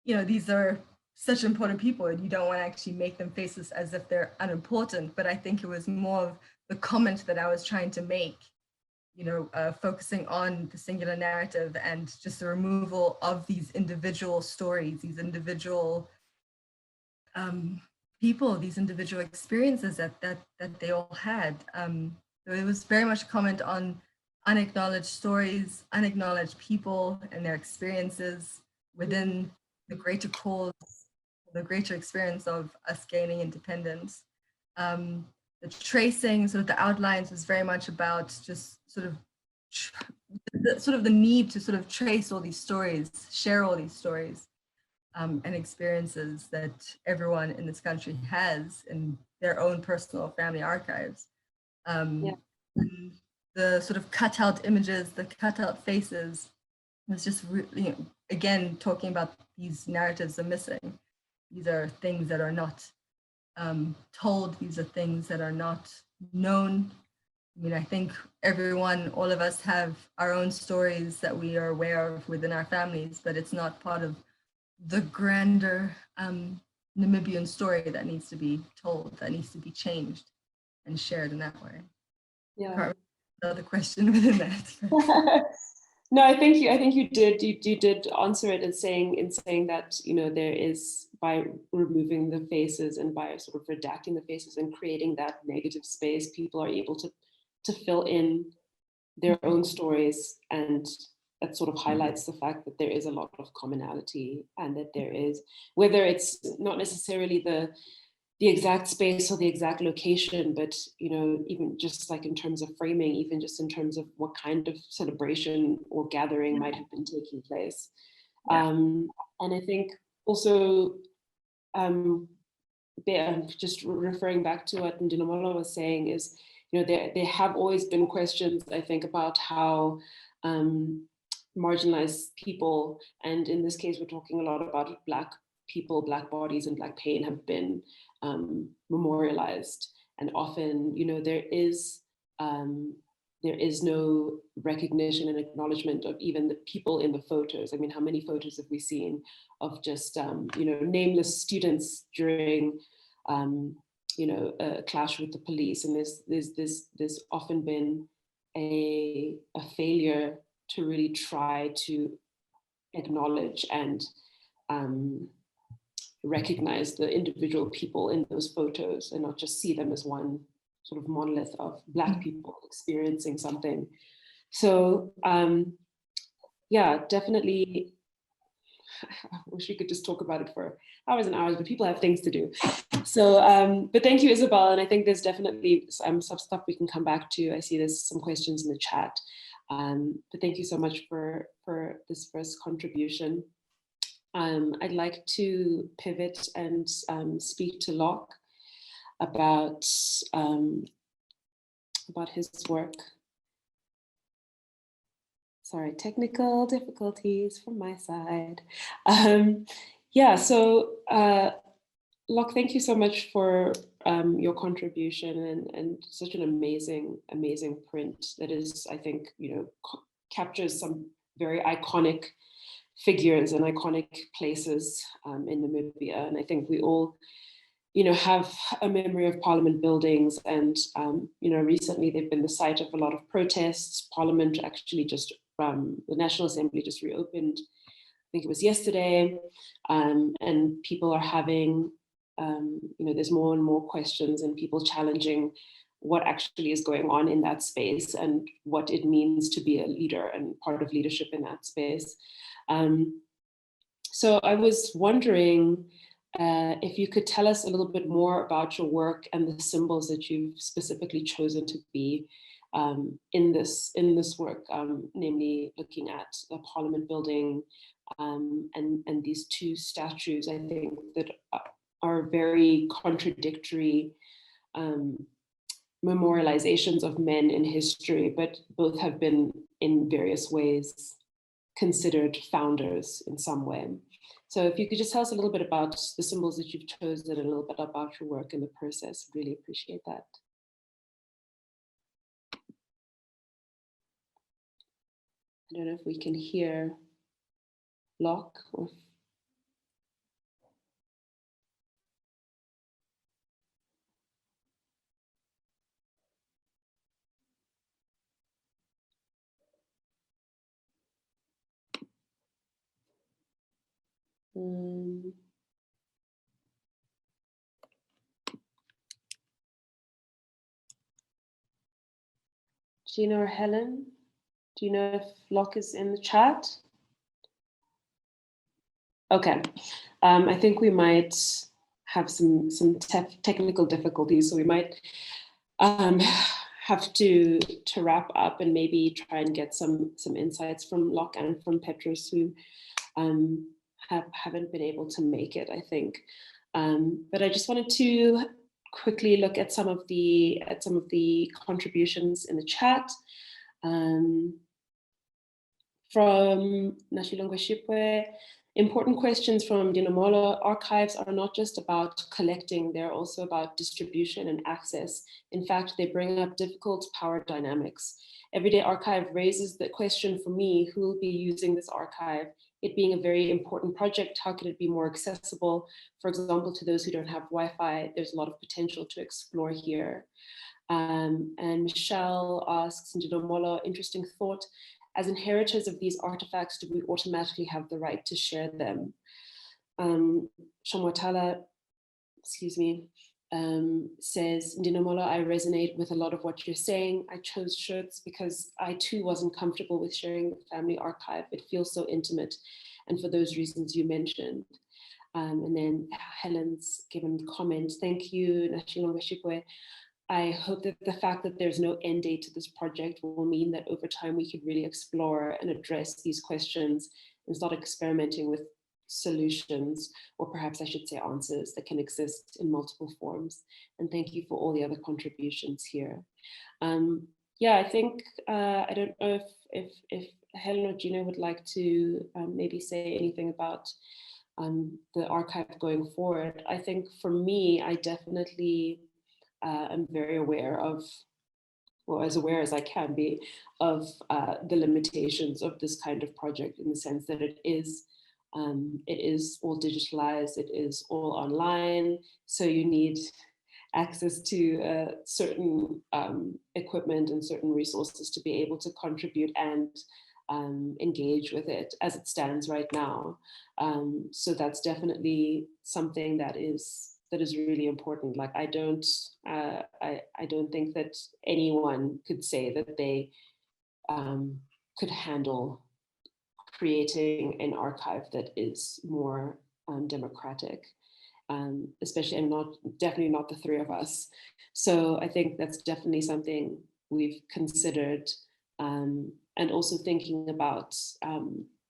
these are such important people, and you don't want to actually make them faceless as if they're unimportant. But I think it was more of the comment that I was trying to make, focusing on the singular narrative and just the removal of these individual stories, these individual people, these individual experiences that they all had. So it was very much a comment on unacknowledged stories, unacknowledged people and their experiences within the greater cause, the greater experience of us gaining independence. The tracing, sort of the outlines, was very much about just sort of the need to sort of trace all these stories, share all these stories and experiences that everyone in this country has in their own personal family archives. the sort of cutout images, the cutout faces, was just really, again, talking about these narratives are missing. These are things that are not told. These are things that are not known. I mean, I think everyone, all of us have our own stories that we are aware of within our families, but it's not part of the grander Namibian story that needs to be told, that needs to be changed and shared in that way. Yeah. Another question within that. No, I think you did. You did answer it in saying that, you know, there is, by removing the faces and by sort of redacting the faces and creating that negative space, people are able to fill in their own stories, and that sort of highlights the fact that there is a lot of commonality, and that there is, whether it's not necessarily the exact space or the exact location, but, you know, even just like in terms of framing, even just in terms of what kind of celebration or gathering might have been taking place. And I think also, just referring back to what Ndinomholo was saying, is, you know, there have always been questions, I think, about how marginalized people, and in this case, we're talking a lot about Black people, Black bodies, and Black pain have been memorialized. And often, you know, there is no recognition and acknowledgement of even the people in the photos. I mean, how many photos have we seen of just, you know, nameless students during, you know, a clash with the police? And there's often been a failure to really try to acknowledge and recognize the individual people in those photos, and not just see them as one sort of monolith of Black people experiencing something. So yeah, definitely, I wish we could just talk about it for hours and hours, but people have things to do. So, but thank you, Isabel. And I think there's definitely some stuff we can come back to. I see there's some questions in the chat. But thank you so much for this first contribution. I'd like to pivot and speak to Locke about his work. Sorry, technical difficulties from my side. Yeah, so Locke, thank you so much for your contribution and such an amazing print that is, I think, you know, captures some very iconic figures and iconic places in Namibia. And I think we all, you know, have a memory of Parliament buildings, and you know, recently they've been the site of a lot of protests. Parliament actually just, the National Assembly just reopened, I think it was yesterday, and people are having, you know, there's more and more questions and people challenging what actually is going on in that space and what it means to be a leader and part of leadership in that space. So I was wondering if you could tell us a little bit more about your work and the symbols that you've specifically chosen to be in this work, namely looking at the Parliament building and these two statues, I think, that are very contradictory memorializations of men in history, but both have been in various ways considered founders in some way. So if you could just tell us a little bit about the symbols that you've chosen and a little bit about your work in the process, really appreciate that. I don't know if we can hear Locke or Gina or Helen, do you know if Locke is in the chat? Okay, I think we might have some technical difficulties, so we might have to wrap up and maybe try and get some insights from Locke and from Petrus, who haven't been able to make it, I think. But I just wanted to quickly look at some of the contributions in the chat. From Nashilongwe Shipwe, important questions from Ndinomholo. Archives are not just about collecting, they're also about distribution and access. In fact, they bring up difficult power dynamics. Everyday Archive raises the question for me, who will be using this archive? It being a very important project, how could it be more accessible? For example, to those who don't have Wi-Fi, there's a lot of potential to explore here. And Michelle asks, Ndinomholo, interesting thought. As inheritors of these artifacts, do we automatically have the right to share them? Shomwatala, excuse me, says, Ndinomholo, I resonate with a lot of what you're saying. I chose shirts because I too wasn't comfortable with sharing the family archive. It feels so intimate. And for those reasons you mentioned. And then Helen's given comments. Thank you, Nashilongwe Shipwe. I hope that the fact that there's no end date to this project will mean that over time we could really explore and address these questions and start experimenting with solutions, or perhaps I should say answers that can exist in multiple forms. And thank you for all the other contributions here. Yeah, I think, I don't know if Helen or Gina would like to maybe say anything about the archive going forward. I think for me, I definitely I'm very aware of, well, as aware as I can be, of the limitations of this kind of project, in the sense that it is all digitalized, it is all online, so you need access to certain equipment and certain resources to be able to contribute and engage with it as it stands right now. So that's definitely something that is really important. Like I don't think that anyone could say that they could handle creating an archive that is more democratic, especially, and definitely not the three of us. So I think that's definitely something we've considered, and also thinking about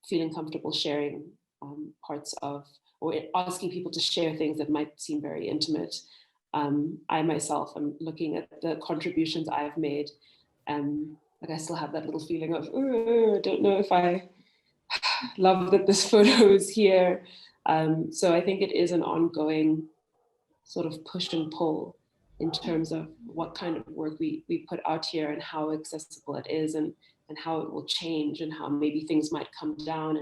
feeling comfortable sharing parts of, or asking people to share things that might seem very intimate. I myself am looking at the contributions I've made, like I still have that little feeling of, I don't know if I love that this photo is here. So I think it is an ongoing sort of push and pull in terms of what kind of work we put out here and how accessible it is, and how it will change, and how maybe things might come down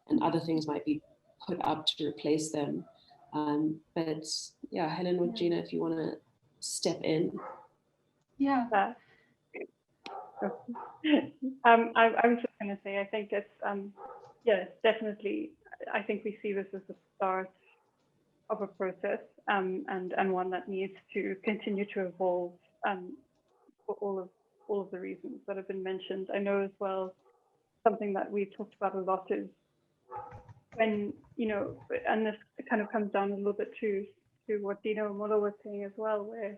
and other things might be put up to replace them. But yeah, Helen or Gina, if you want to step in. Yeah. I was just going to say, I think it's, yeah, definitely, I think we see this as the start of a process, and one that needs to continue to evolve for all of the reasons that have been mentioned. I know as well, something that we've talked about a lot is when, you know, and this kind of comes down a little bit to what Ndinomholo was saying as well, where,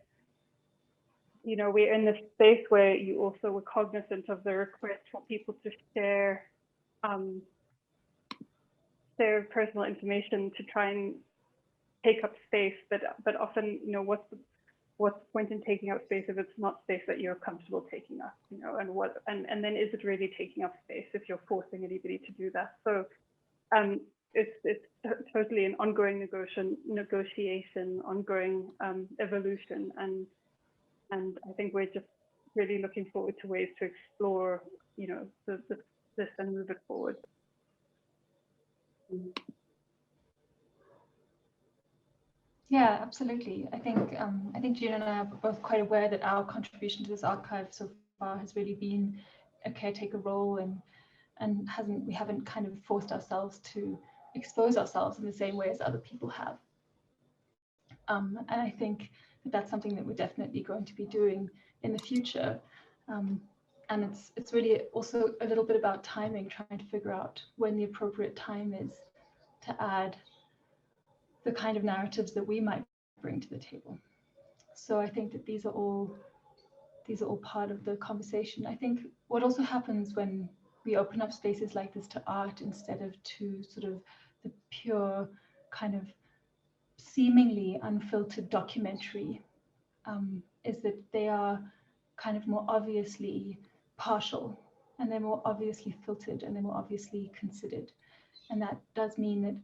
you know, we're in this space where you also were cognizant of the request for people to share their personal information to try and take up space, but often, you know, what's the point in taking up space if it's not space that you're comfortable taking up, you know, and then is it really taking up space if you're forcing anybody to do that? So it's totally an ongoing negotiation, ongoing evolution, and I think we're just really looking forward to ways to explore, you know, this and move it forward. Yeah, absolutely. I think Gina and I are both quite aware that our contribution to this archive so far has really been a caretaker role, and we haven't kind of forced ourselves to expose ourselves in the same way as other people have. And I think that that's something that we're definitely going to be doing in the future. And it's really also a little bit about timing, trying to figure out when the appropriate time is to add the kind of narratives that we might bring to the table. So I think that these are all part of the conversation. I think what also happens when we open up spaces like this to art instead of to sort of the pure kind of seemingly unfiltered documentary is that they are kind of more obviously partial, and they're more obviously filtered, and they're more obviously considered. And that does mean that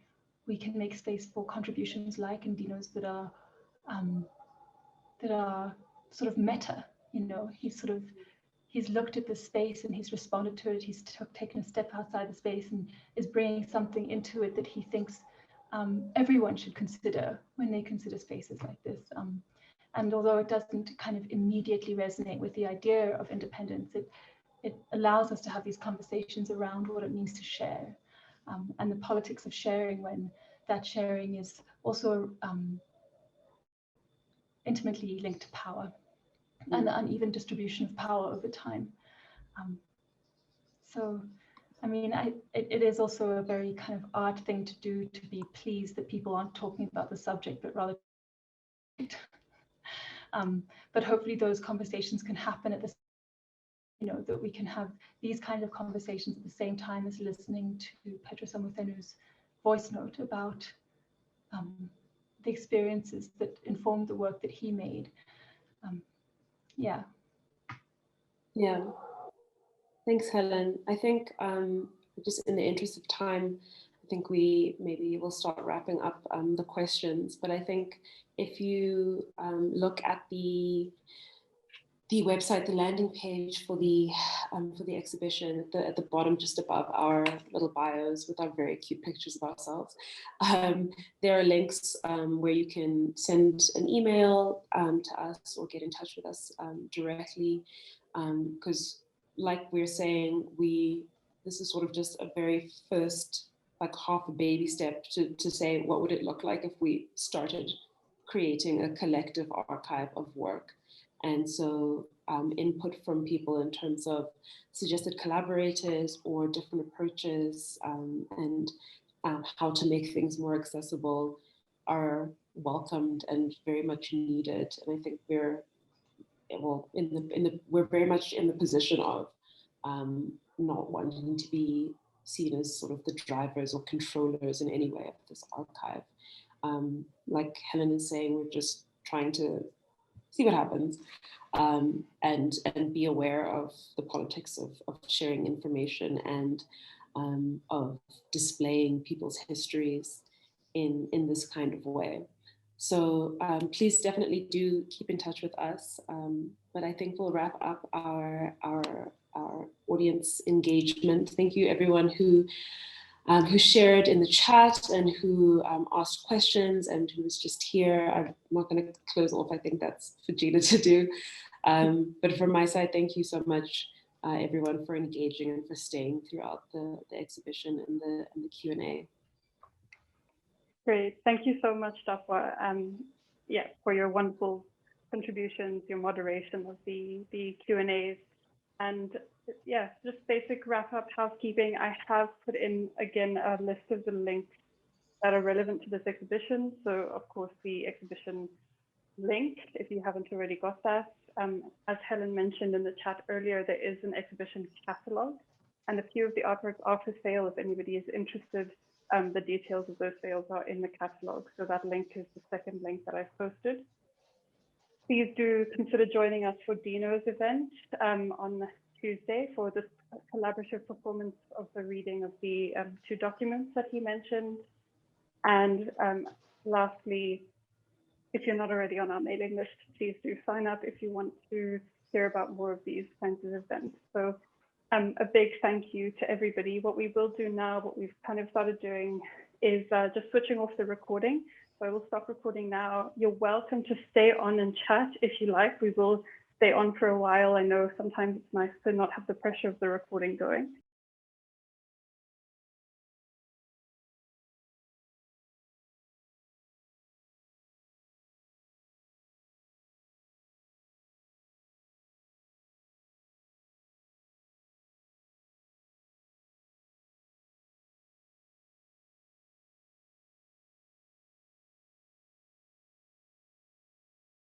we can make space for contributions like Ndino's that are sort of meta. You know, he's looked at the space and he's responded to it. He's taken a step outside the space and is bringing something into it that he thinks everyone should consider when they consider spaces like this. And although it doesn't kind of immediately resonate with the idea of independence, it allows us to have these conversations around what it means to share, and the politics of sharing, when that sharing is also intimately linked to power and the uneven distribution of power over time. So, I mean, it is also a very kind of art thing to do, to be pleased that people aren't talking about the subject, but rather but hopefully those conversations can happen at the, you know, that we can have these kind of conversations at the same time as listening to Petrus Amuthenu's voice note about the experiences that informed the work that he made. Yeah. Thanks, Helen. I think just in the interest of time, I think we maybe will start wrapping up the questions, but I think if you look at the website, the landing page for the exhibition, at the bottom, just above our little bios with our very cute pictures of ourselves, there are links where you can send an email to us or get in touch with us directly, because like we're saying, this is sort of just a very first, like half a baby step to say, what would it look like if we started creating a collective archive of work? And so input from people in terms of suggested collaborators or different approaches and how to make things more accessible are welcomed and very much needed. And I think we're very much in the position of not wanting to be seen as sort of the drivers or controllers in any way of this archive. Like Helen is saying, we're just trying to see what happens and be aware of the politics of sharing information and of displaying people's histories in this kind of way. So please definitely do keep in touch with us. But I think we'll wrap up our audience engagement. Thank you everyone who shared in the chat and who asked questions and who was just here. I'm not going to close off. I think that's for Gina to do. But from my side, thank you so much, everyone, for engaging and for staying throughout the exhibition and the Q&A. Great. Thank you so much, Dafwa, for your wonderful contributions, your moderation of the Q&As. And yeah, just basic wrap-up housekeeping. I have put in, again, a list of the links that are relevant to this exhibition. So, of course, the exhibition link, if you haven't already got that. As Helen mentioned in the chat earlier, there is an exhibition catalog, and a few of the artworks are for sale if anybody is interested. The details of those sales are in the catalog. So that link is the second link that I've posted. Please do consider joining us for Dino's event on Tuesday for this collaborative performance of the reading of the two documents that he mentioned. And lastly, if you're not already on our mailing list, please do sign up if you want to hear about more of these kinds of events. So a big thank you to everybody. What we will do now, what we've kind of started doing is just switching off the recording. So I will stop recording now. You're welcome to stay on and chat if you like. We will stay on for a while. I know sometimes it's nice to not have the pressure of the recording going.